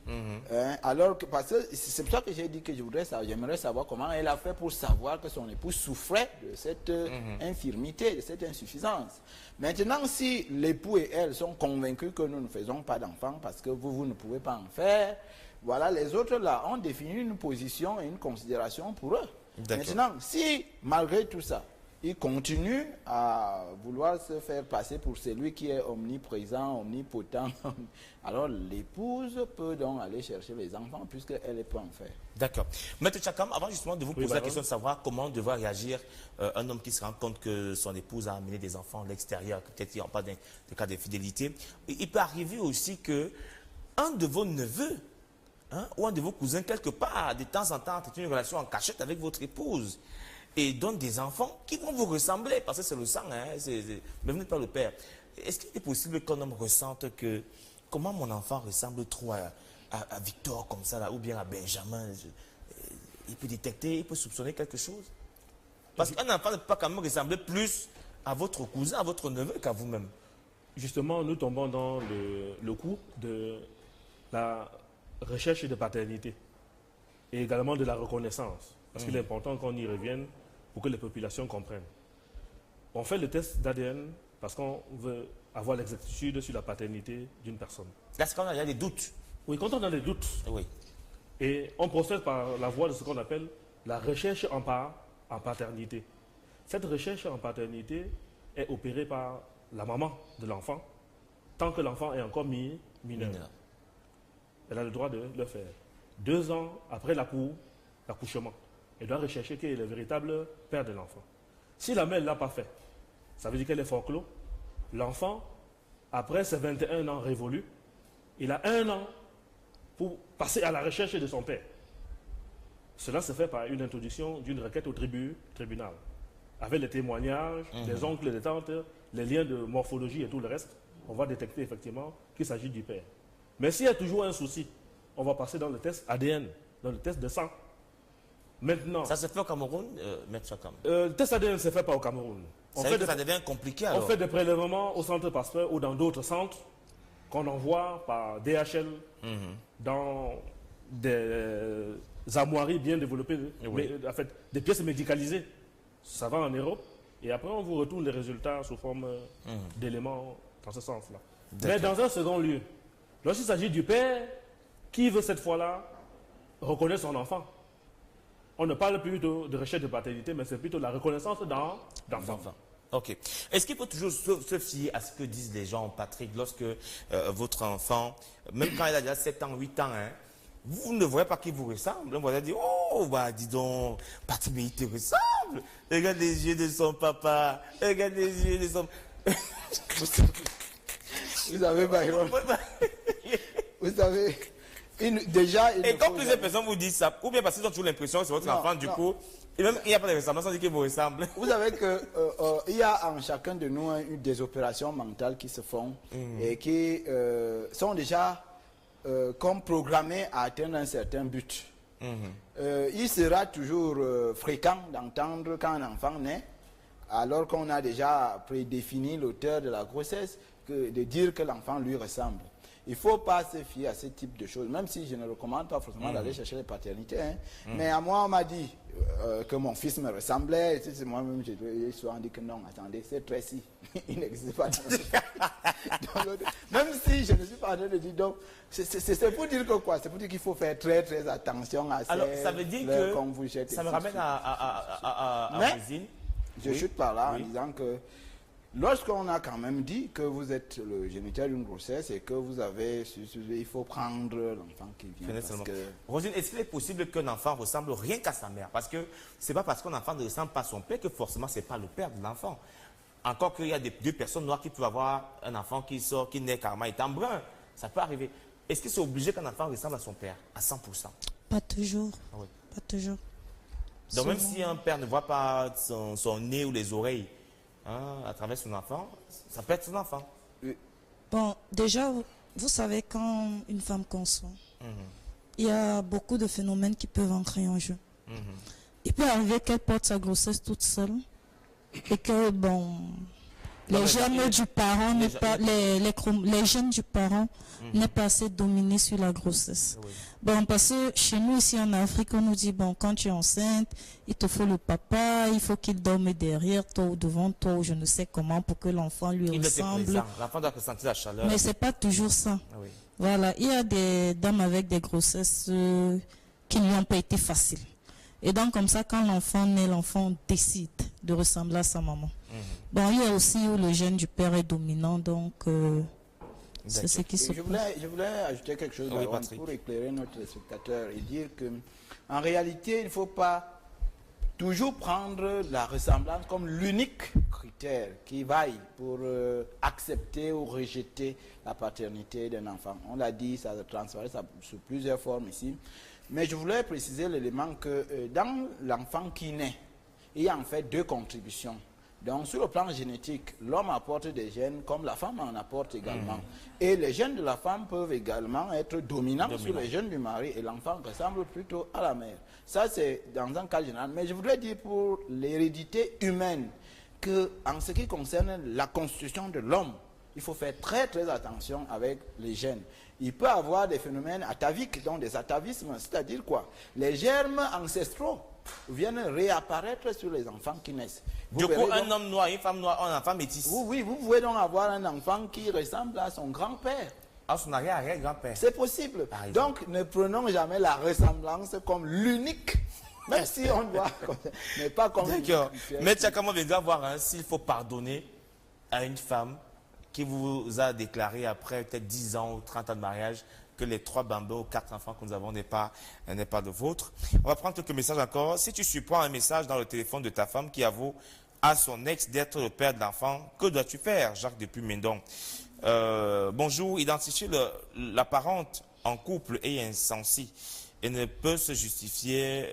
alors que, parce que c'est pour ça que j'ai dit que j'aimerais savoir comment elle a fait pour savoir que son époux souffrait de cette infirmité, de cette insuffisance. Maintenant, si l'époux et elle sont convaincus que nous ne faisons pas d'enfants parce que vous ne pouvez pas en faire, voilà, les autres là ont défini une position et une considération pour eux. Maintenant, si malgré tout ça, il continue à vouloir se faire passer pour celui qui est omniprésent, omnipotent, alors l'épouse peut donc aller chercher les enfants puisqu'elle peut en faire. D'accord. Maître Chakam, avant justement de vous poser la question de savoir comment devrait réagir un homme qui se rend compte que son épouse a amené des enfants à l'extérieur, que peut-être il n'y a pas de cas d'infidélité, il peut arriver aussi que un de vos neveux ou un de vos cousins, quelque part, de temps en temps, a une relation en cachette avec votre épouse et donne des enfants qui vont vous ressembler, parce que c'est le sang, mais vous n'êtes pas le père. Est-ce qu'il est possible qu'un homme ressente que, comment mon enfant ressemble trop à Victor comme ça, là, ou bien à Benjamin, il peut détecter, il peut soupçonner quelque chose? Parce qu'un enfant ne peut pas quand même ressembler plus à votre cousin, à votre neveu qu'à vous-même. Justement, nous tombons dans le coup de la recherche de paternité et également de la reconnaissance. Parce qu'il est important qu'on y revienne pour que les populations comprennent. On fait le test d'ADN parce qu'on veut avoir l'exactitude sur la paternité d'une personne. Là, c'est quand il y a des doutes. Oui, quand on a des doutes. Oui. Et on procède par la voie de ce qu'on appelle la recherche en paternité. Cette recherche en paternité est opérée par la maman de l'enfant, tant que l'enfant est encore mineur. Elle a le droit de le faire. 2 ans après l'accouchement, elle doit rechercher qui est le véritable père de l'enfant. Si la mère ne l'a pas fait, ça veut dire qu'elle est forclos. L'enfant, après ses 21 ans révolus, il a 1 an pour passer à la recherche de son père. Cela se fait par une introduction d'une requête au tribunal. Avec les témoignages des oncles, des tantes, les liens de morphologie et tout le reste, on va détecter effectivement qu'il s'agit du père. Mais s'il y a toujours un souci, on va passer dans le test ADN, dans le test de sang. Maintenant, ça se fait au Cameroun, Maître Chakam? Le test ADN ne se fait pas au Cameroun. Ça devient compliqué alors. On fait des prélèvements au centre Pasteur ou dans d'autres centres qu'on envoie par DHL dans des armoiries bien développées, en fait, des pièces médicalisées. Ça va en Europe et après on vous retourne les résultats sous forme d'éléments dans ce sens-là. Mais dans un second lieu, lorsqu'il s'agit du père qui veut cette fois-là reconnaître son enfant, on ne parle plus de recherche de paternité, mais c'est plutôt la reconnaissance d'enfant. Ok. Est-ce qu'il faut toujours se fier à ce que disent les gens, Patrick, lorsque votre enfant, même quand il a déjà 7 ans, 8 ans, vous ne voyez pas qu'il vous ressemble? On va dire, oh, bah dis donc, Patrick, mais il te ressemble. Regarde les yeux de son papa. Regarde les yeux de son... Vous savez, Byron, vous savez... Et quand plusieurs personnes vous disent ça, ou bien parce qu'ils ont toujours l'impression que c'est votre enfant, du coup, et même il n'y a pas de ressemblance, on dit qu'il vous ressemble. Vous savez qu'il y a en chacun de nous des opérations mentales qui se font et qui sont déjà comme programmées à atteindre un certain but. Il sera toujours fréquent d'entendre quand un enfant naît, alors qu'on a déjà prédéfini l'auteur de la grossesse, de dire que l'enfant lui ressemble. Il ne faut pas se fier à ce type de choses, même si je ne recommande pas forcément d'aller chercher les paternités. Mais à moi, on m'a dit que mon fils me ressemblait. C'est moi-même, j'ai souvent dit que non, attendez, c'est Tracy. Il n'existe pas. Même si je ne suis pas en train de dire, donc, c'est pour dire que quoi? C'est pour dire qu'il faut faire très très attention à alors, ça veut dire que qu'on vous jette. Ça me ramène à Rosine. Je chute par là en disant que lorsqu'on a quand même dit que vous êtes le géniteur d'une grossesse et que vous avez, il faut prendre l'enfant qui vient. Rosine, est-ce qu'il est possible qu'un enfant ressemble rien qu'à sa mère? Parce que c'est pas parce qu'un enfant ne ressemble pas à son père que forcément c'est pas le père de l'enfant. Encore qu'il y a deux personnes noires qui peuvent avoir un enfant qui sort, qui naît carrément étant brun. Ça peut arriver. Est-ce que c'est obligé qu'un enfant ressemble à son père à 100%? Pas toujours. Ah oui. Pas toujours. Donc même si un père ne voit pas son nez ou les oreilles à travers son enfant, ça peut être son enfant. Bon, déjà, vous savez, quand une femme conçoit, il y a beaucoup de phénomènes qui peuvent entrer en jeu. Il peut arriver qu'elle porte sa grossesse toute seule et que, bon, les gènes du parent les gènes du parent n'est pas assez dominés sur la grossesse. Oui. Bon, parce que chez nous ici en Afrique, on nous dit, bon, quand tu es enceinte, il te faut le papa, il faut qu'il dorme derrière toi ou devant toi ou je ne sais comment pour que l'enfant lui ressemble. L'enfant doit ressentir la chaleur. Mais c'est pas toujours ça. Oui. Voilà, il y a des dames avec des grossesses qui ne lui ont pas été faciles. Et donc comme ça, quand l'enfant naît, l'enfant décide de ressembler à sa maman. Bon, il y a aussi où le gène du père est dominant, donc c'est ce qui se passe. Je voulais ajouter quelque chose pour éclairer notre spectateur et dire que en réalité, il ne faut pas toujours prendre la ressemblance comme l'unique critère qui vaille pour accepter ou rejeter la paternité d'un enfant. On l'a dit, ça transparaît sous plusieurs formes ici. Mais je voulais préciser l'élément que dans l'enfant qui naît, il y a en fait deux contributions. Donc, sur le plan génétique, l'homme apporte des gènes comme la femme en apporte également. Et les gènes de la femme peuvent également être dominants sur les gènes du mari et l'enfant ressemble plutôt à la mère. Ça, c'est dans un cas général. Mais je voudrais dire pour l'hérédité humaine qu'en ce qui concerne la constitution de l'homme, il faut faire très très attention avec les gènes. Il peut y avoir des phénomènes ataviques, donc des atavismes, c'est-à-dire quoi? Les germes ancestraux viennent réapparaître sur les enfants qui naissent. Du coup, un homme noir, une femme noire, un enfant métis. Oui, vous pouvez donc avoir un enfant qui ressemble à son grand-père. À son arrière-grand-père. C'est possible. Donc, ne prenons jamais la ressemblance comme l'unique, même si on doit, mais pas comme... D'accord. Mais Tchakam, on viendra voir s'il faut pardonner à une femme qui vous a déclaré après peut-être 10 ans ou 30 ans de mariage que les 3 bambins ou 4 enfants que nous avons n'est pas de vôtre. On va prendre quelques messages encore. Si tu surprends un message dans le téléphone de ta femme qui avoue à son ex d'être le père de l'enfant, que dois-tu faire, Jacques depuis Mendon? Bonjour, identifier la parente en couple est insensé et ne peut se justifier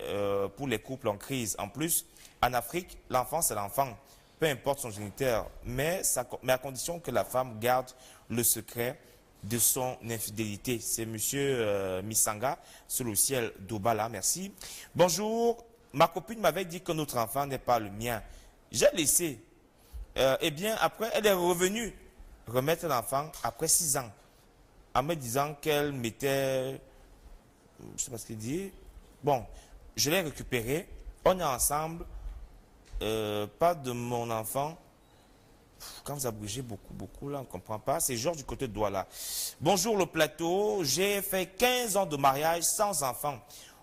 pour les couples en crise. En plus, en Afrique, l'enfant c'est l'enfant, peu importe son géniteur, mais à condition que la femme garde le secret de son infidélité. C'est monsieur Misanga, sous le ciel d'Obala, merci. Bonjour, ma copine m'avait dit que notre enfant n'est pas le mien. J'ai laissé. Eh bien, après, elle est revenue remettre l'enfant après 6 ans, en me disant qu'elle mettait... Je ne sais pas ce qu'elle dit. Bon, je l'ai récupéré. On est ensemble. Pas de mon enfant. Quand vous abrugez beaucoup, là, on ne comprend pas. C'est Georges du côté de Douala. Bonjour le plateau. J'ai fait 15 ans de mariage sans enfant.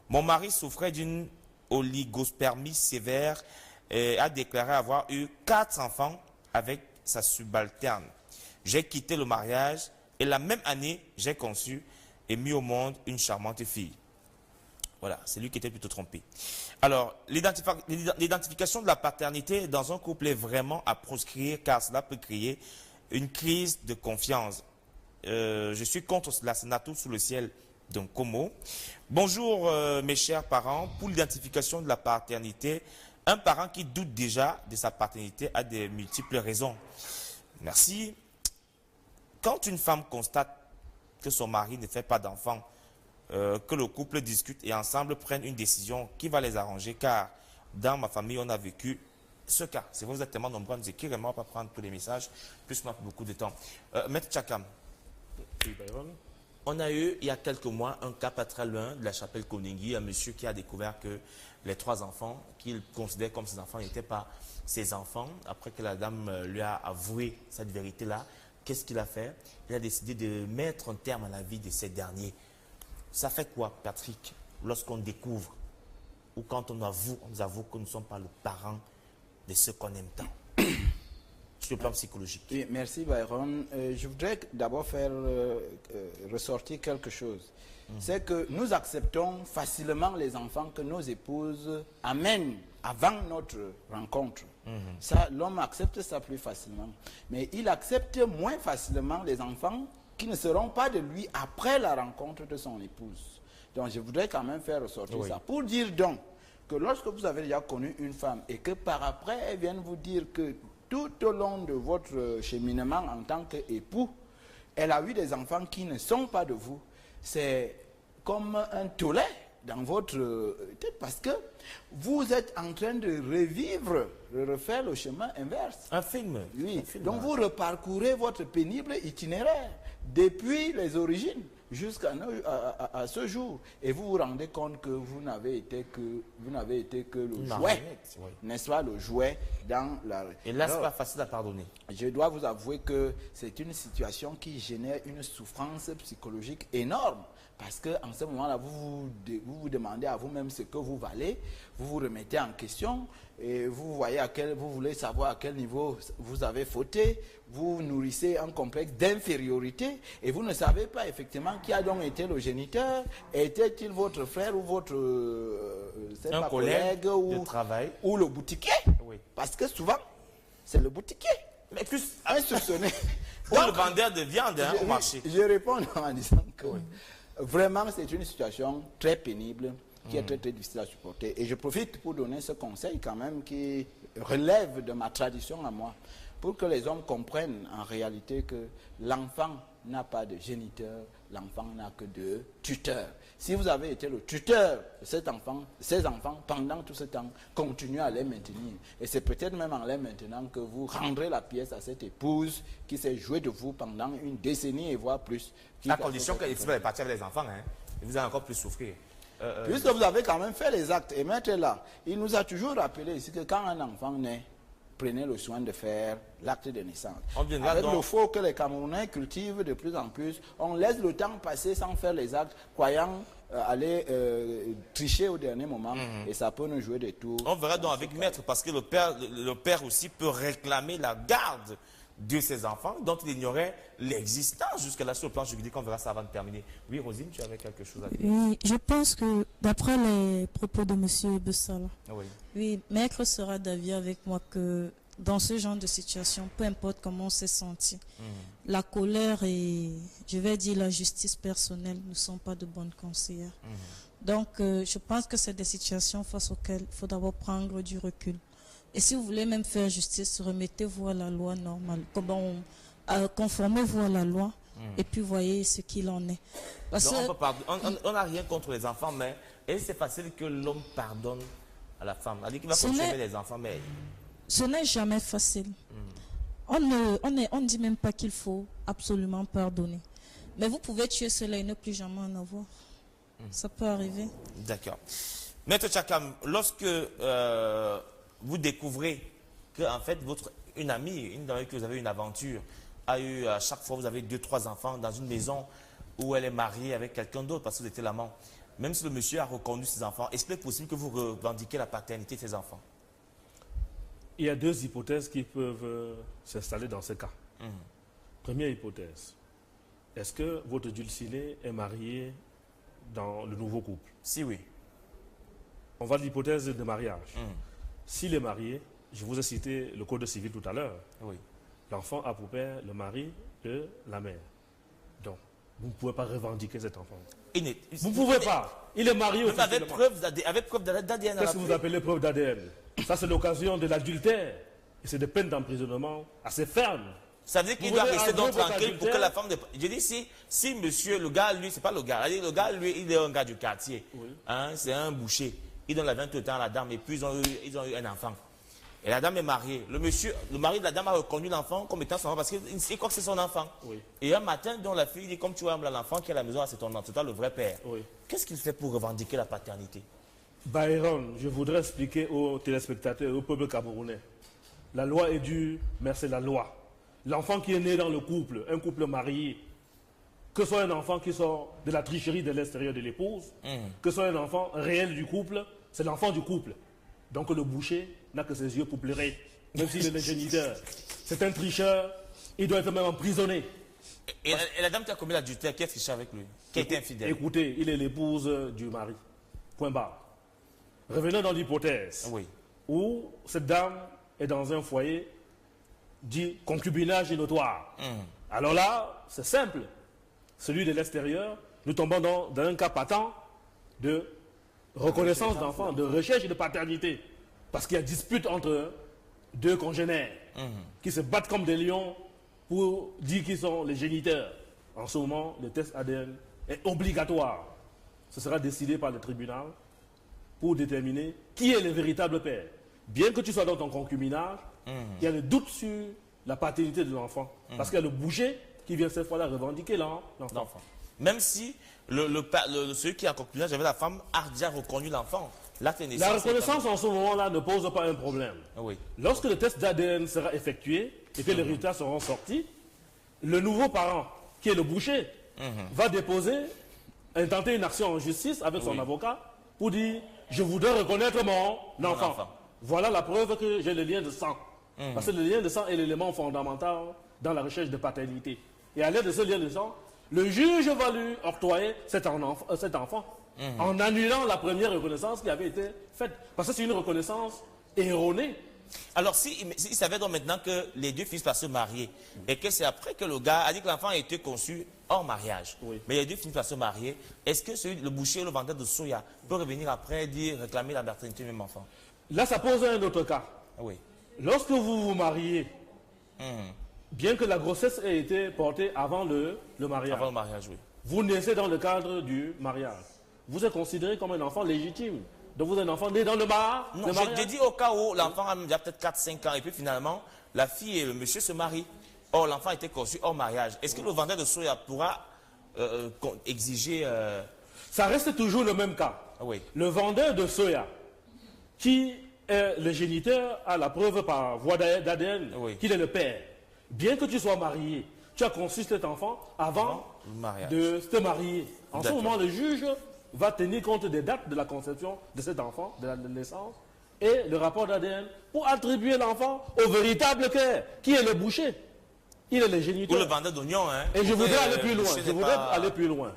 Mon mari souffrait d'une oligospermie sévère et a déclaré avoir eu 4 enfants avec sa subalterne. J'ai quitté le mariage et la même année, j'ai conçu et mis au monde une charmante fille. Voilà, c'est lui qui était plutôt trompé. Alors, l'identification de la paternité dans un couple est vraiment à proscrire car cela peut créer une crise de confiance. Je suis contre cela, c'est Natou sous le ciel d'un Como. Bonjour mes chers parents, pour l'identification de la paternité, un parent qui doute déjà de sa paternité a de multiples raisons. Merci. Quand une femme constate que son mari ne fait pas d'enfant, que le couple discute et ensemble prennent une décision qui va les arranger, car dans ma famille, on a vécu ce cas. C'est vous êtes tellement nombreux à nous écrire, vraiment pas prendre tous les messages, plus on a beaucoup de temps. Maître Tchakam, on a eu, il y a quelques mois, un cas pas très loin de la chapelle Koningui, un monsieur qui a découvert que les 3 enfants qu'il considère comme ses enfants n'étaient pas ses enfants. Après que la dame lui a avoué cette vérité-là, qu'est-ce qu'il a fait? Il a décidé de mettre un terme à la vie de ces derniers. Ça fait quoi, Patrick, lorsqu'on découvre ou quand on nous avoue que nous ne sommes pas le parent de ceux qu'on aime tant, sur le plan psychologique. Oui, merci Byron. Je voudrais d'abord faire ressortir quelque chose. C'est que nous acceptons facilement les enfants que nos épouses amènent avant notre rencontre. Ça, l'homme accepte ça plus facilement. Mais il accepte moins facilement les enfants qui ne seront pas de lui après la rencontre de son épouse. Donc je voudrais quand même faire ressortir ça. Pour dire donc que lorsque vous avez déjà connu une femme et que par après elle vient vous dire que tout au long de votre cheminement en tant qu'époux, elle a eu des enfants qui ne sont pas de vous, c'est comme un tollé dans votre tête parce que vous êtes en train de revivre, de refaire le chemin inverse. Un film. Oui. Un film, donc vous reparcourez votre pénible itinéraire depuis les origines jusqu'à ce jour. Et vous vous rendez compte que vous n'avez été que le jouet, n'est-ce pas, le jouet dans la... Et là, c'est pas facile à pardonner. Je dois vous avouer que c'est une situation qui génère une souffrance psychologique énorme. Parce qu'en ce moment-là, vous vous demandez à vous-même ce que vous valez, vous vous remettez en question et vous voulez savoir à quel niveau vous avez fauté, vous nourrissez un complexe d'infériorité et vous ne savez pas effectivement qui a donc été le géniteur. Était-il votre frère ou votre collègue de travail ou le boutiquier? Parce que souvent, c'est le boutiquier. Mais plus insoupçonné. Ou le vendeur de viande au marché. Je réponds en disant que vraiment, c'est une situation très pénible, qui est très, très difficile à supporter. Et je profite pour donner ce conseil quand même qui relève de ma tradition à moi, pour que les hommes comprennent en réalité que l'enfant n'a pas de géniteur, l'enfant n'a que de tuteur. Si vous avez été le tuteur de ces enfants, pendant tout ce temps, continuez à les maintenir. Et c'est peut-être même en les maintenant que vous rendrez la pièce à cette épouse qui s'est jouée de vous pendant une décennie et voire plus. À condition qu'elle est partie avec les enfants, hein, et vous allez encore plus souffrir. Puisque vous avez quand même fait les actes. Et maître là, il nous a toujours rappelé ici que quand un enfant naît, prenez le soin de faire l'acte de naissance. Avec le faux que les Camerounais cultivent de plus en plus, on laisse le temps passer sans faire les actes, croyant aller tricher au dernier moment, et ça peut nous jouer des tours. On verra donc avec maître, parce que le père aussi peut réclamer la garde de ses enfants dont il ignorait l'existence jusqu'à là sur le plan juridique. On verra ça avant de terminer. Oui, Rosine, tu avais quelque chose à dire? Oui, je pense que d'après les propos de M. Bessala, oui, maître sera d'avis avec moi que dans ce genre de situation, peu importe comment on s'est senti, la colère et, je vais dire, la justice personnelle ne sont pas de bonnes conseillères. Donc, je pense que c'est des situations face auxquelles il faut d'abord prendre du recul. Et si vous voulez même faire justice, remettez-vous à la loi normale. Conformez-vous à la loi et puis voyez ce qu'il en est. Parce on n'a rien contre les enfants, mais c'est facile que l'homme pardonne à la femme. Elle dit qu'il va continuer les enfants, mais... Ce n'est jamais facile. On ne dit même pas qu'il faut absolument pardonner. Mais vous pouvez tuer cela et ne plus jamais en avoir. Ça peut arriver. D'accord. Maître Tchakam, lorsque... vous découvrez que en fait une amie que vous avez une aventure a eu à chaque fois vous avez 2-3 enfants dans une maison où elle est mariée avec quelqu'un d'autre parce que vous étiez l'amant. Même si le monsieur a reconnu ses enfants, est-ce qu'il est possible que vous revendiquiez la paternité de ses enfants? Il y a deux hypothèses qui peuvent s'installer dans ce cas. Première hypothèse, est-ce que votre dulcinée est mariée dans le nouveau couple? Si oui. On va de l'hypothèse de mariage. S'il est marié, je vous ai cité le code civil tout à l'heure. L'enfant a pour père le mari de la mère. Donc, vous ne pouvez pas revendiquer cet enfant. Vous ne pouvez pas. Il est marié aussi. Avec preuve d'ADN. Qu'est-ce que vous appelez preuve d'ADN? Ça, c'est l'occasion de l'adultère. Et c'est des peines d'emprisonnement assez fermes. Ça veut dire qu'il doit rester donc tranquille pour que la femme... Je dis si monsieur, le gars, lui, c'est pas le gars. Le gars, lui, il est un gars du quartier. Hein, c'est un boucher. Il donne la 20 ans à la dame et puis ils ont eu un enfant. Et la dame est mariée. Le mari de la dame a reconnu l'enfant comme étant son enfant parce qu'il croit que c'est son enfant. Et un matin, donc la fille dit, comme tu vois l'enfant qui est à la maison, c'est toi le vrai père. Qu'est-ce qu'il fait pour revendiquer la paternité? Byron, je voudrais expliquer aux téléspectateurs et au peuple camerounais. La loi est dure, mais c'est la loi. L'enfant qui est né dans le couple, un couple marié, que ce soit un enfant qui sort de la tricherie de l'extérieur de l'épouse, que ce soit un enfant réel du couple, c'est l'enfant du couple. Donc le boucher n'a que ses yeux pour pleurer, même s'il est le géniteur. C'est un tricheur, il doit être même emprisonné. Et la dame qui a commis l'adultère, qui a fiché avec lui, qui a été infidèle. Écoutez, il est l'épouse du mari. Point barre. Revenons dans l'hypothèse où cette dame est dans un foyer dit concubinage notoire. Alors là, c'est simple. Celui de l'extérieur, nous tombons dans un cas patent de reconnaissance d'enfant, de recherche et de paternité. Parce qu'il y a dispute entre deux congénères qui se battent comme des lions pour dire qu'ils sont les géniteurs. En ce moment, le test ADN est obligatoire. Ce sera décidé par le tribunal pour déterminer qui est le véritable père. Bien que tu sois dans ton concubinage, il y a le doute sur la paternité de l'enfant. Parce qu'il y a le boucher qui vient cette fois-là revendiquer l'enfant. Même si celui qui est en concubinage avec la femme a déjà reconnu l'enfant. La reconnaissance en ce moment-là ne pose pas un problème. Lorsque le test d'ADN sera effectué et que les résultats seront sortis, le nouveau parent, qui est le boucher, va intenter une action en justice avec son avocat pour dire « Je voudrais reconnaître mon enfant. » Voilà la preuve que j'ai le lien de sang. Parce que le lien de sang est l'élément fondamental dans la recherche de paternité. Et à l'aide de ce lien de sang, le juge va lui octroyer cet enfant en annulant la première reconnaissance qui avait été faite. Parce que c'est une reconnaissance erronée. Alors, s'il savait donc maintenant que les deux finissent par se marier, et que c'est après que le gars a dit que l'enfant a été conçu hors mariage, mais les deux finissent par se marier, est-ce que le boucher ou le vendeur de soya peut revenir après et réclamer la paternité du même enfant? Là, ça pose un autre cas. Lorsque vous vous mariez, bien que la grossesse ait été portée avant le mariage, vous naissez dans le cadre du mariage. Vous êtes considéré comme un enfant légitime. Donc vous êtes un enfant né dans le mariage. Non, j'ai dit au cas où l'enfant a déjà peut-être 4-5 ans et puis finalement, la fille et le monsieur se marient. Or, l'enfant a été conçu hors mariage. Est-ce que le vendeur de soya pourra exiger... Ça reste toujours le même cas. Le vendeur de soya, qui est le géniteur, a la preuve par voie d'ADN qu'il est le père. Bien que tu sois marié, tu as conçu cet enfant avant de te marier. En ce moment, le juge va tenir compte des dates de la conception de cet enfant, de la naissance, et le rapport d'ADN pour attribuer l'enfant au véritable père, qui est le boucher. Il est le géniteur. Ou le vendeur d'oignons. Et je voudrais aller plus loin.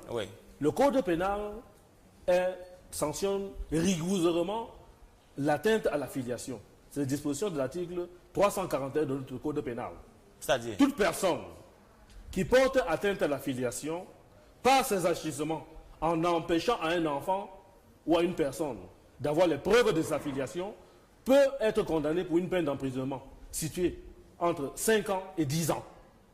Le code pénal sanctionne rigoureusement l'atteinte à la filiation. C'est la disposition de l'article 341 de notre code pénal. C'est-à-dire toute personne qui porte atteinte à la filiation par ses agissements en empêchant à un enfant ou à une personne d'avoir les preuves de sa filiation peut être condamnée pour une peine d'emprisonnement située entre 5 ans et 10 ans.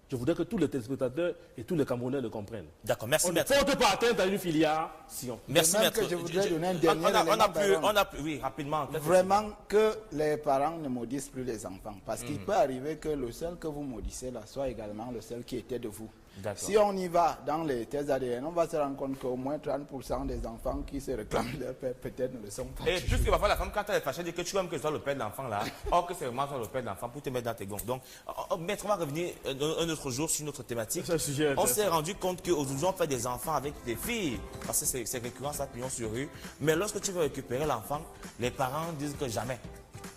Je voudrais que tous les téléspectateurs et tous les Camerounais le comprennent. D'accord, merci maître. On ne porte pas atteinte à une filiation. Merci maître. Je voudrais donner un dernier oui, rapidement. Vraiment que les parents ne maudissent plus les enfants. Parce qu'il peut arriver que le seul que vous maudissez là soit également le seul qui était de vous. Si on y va dans les tests ADN, on va se rendre compte qu'au moins 30% des enfants qui se réclament leur père peut-être ne le sont pas. Et puisque parfois la femme, quand elle est fâchée, dit que tu aimes que ce soit le père de l'enfant là, or que c'est vraiment le père de l'enfant pour te mettre dans tes gonds. Donc, maître, on va revenir un autre jour sur notre thématique. On s'est rendu compte qu'aujourd'hui on fait des enfants avec des filles, parce que c'est récurrent, ça pignon sur rue. Mais lorsque tu veux récupérer l'enfant, les parents disent que jamais.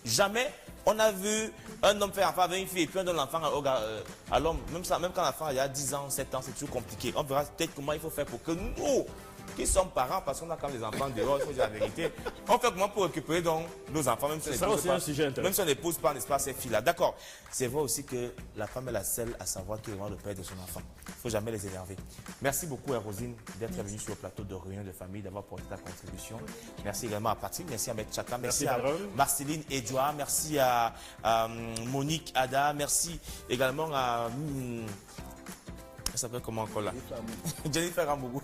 Jamais. On a vu un homme faire enfant avec une fille et puis on donne l'enfant à l'homme. Même quand l'enfant a 10 ans, 7 ans, c'est toujours compliqué. On verra peut-être comment il faut faire pour que nous, qui sommes parents, parce qu'on a quand même des enfants dehors, il faut dire la vérité, on fait comment pour récupérer donc nos enfants, même si on n'épouse pas, n'est-ce pas, ces filles-là. D'accord. C'est vrai aussi que la femme est la seule à savoir qui est vraiment le père de son enfant. Il ne faut jamais les énerver. Merci beaucoup, Rosine, d'être venue sur le plateau de Réunion de famille, d'avoir porté ta contribution. Merci également à Patrick, merci à Maître Chaka, merci à Marceline Edouard, merci à Monique Ada, merci également à... Elle s'appelle comment encore là? Jennifer Rambougou.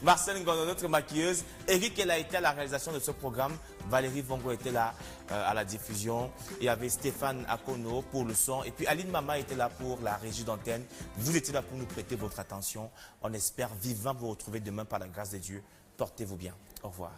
Marcel Ngondo, notre maquilleuse. Eric, elle a été à la réalisation de ce programme. Valérie Vongo était là à la diffusion. Il y avait Stéphane Akono pour le son. Et puis Aline Mama était là pour la régie d'antenne. Vous étiez là pour nous prêter votre attention. On espère vivement vous retrouver demain par la grâce de Dieu. Portez-vous bien. Au revoir.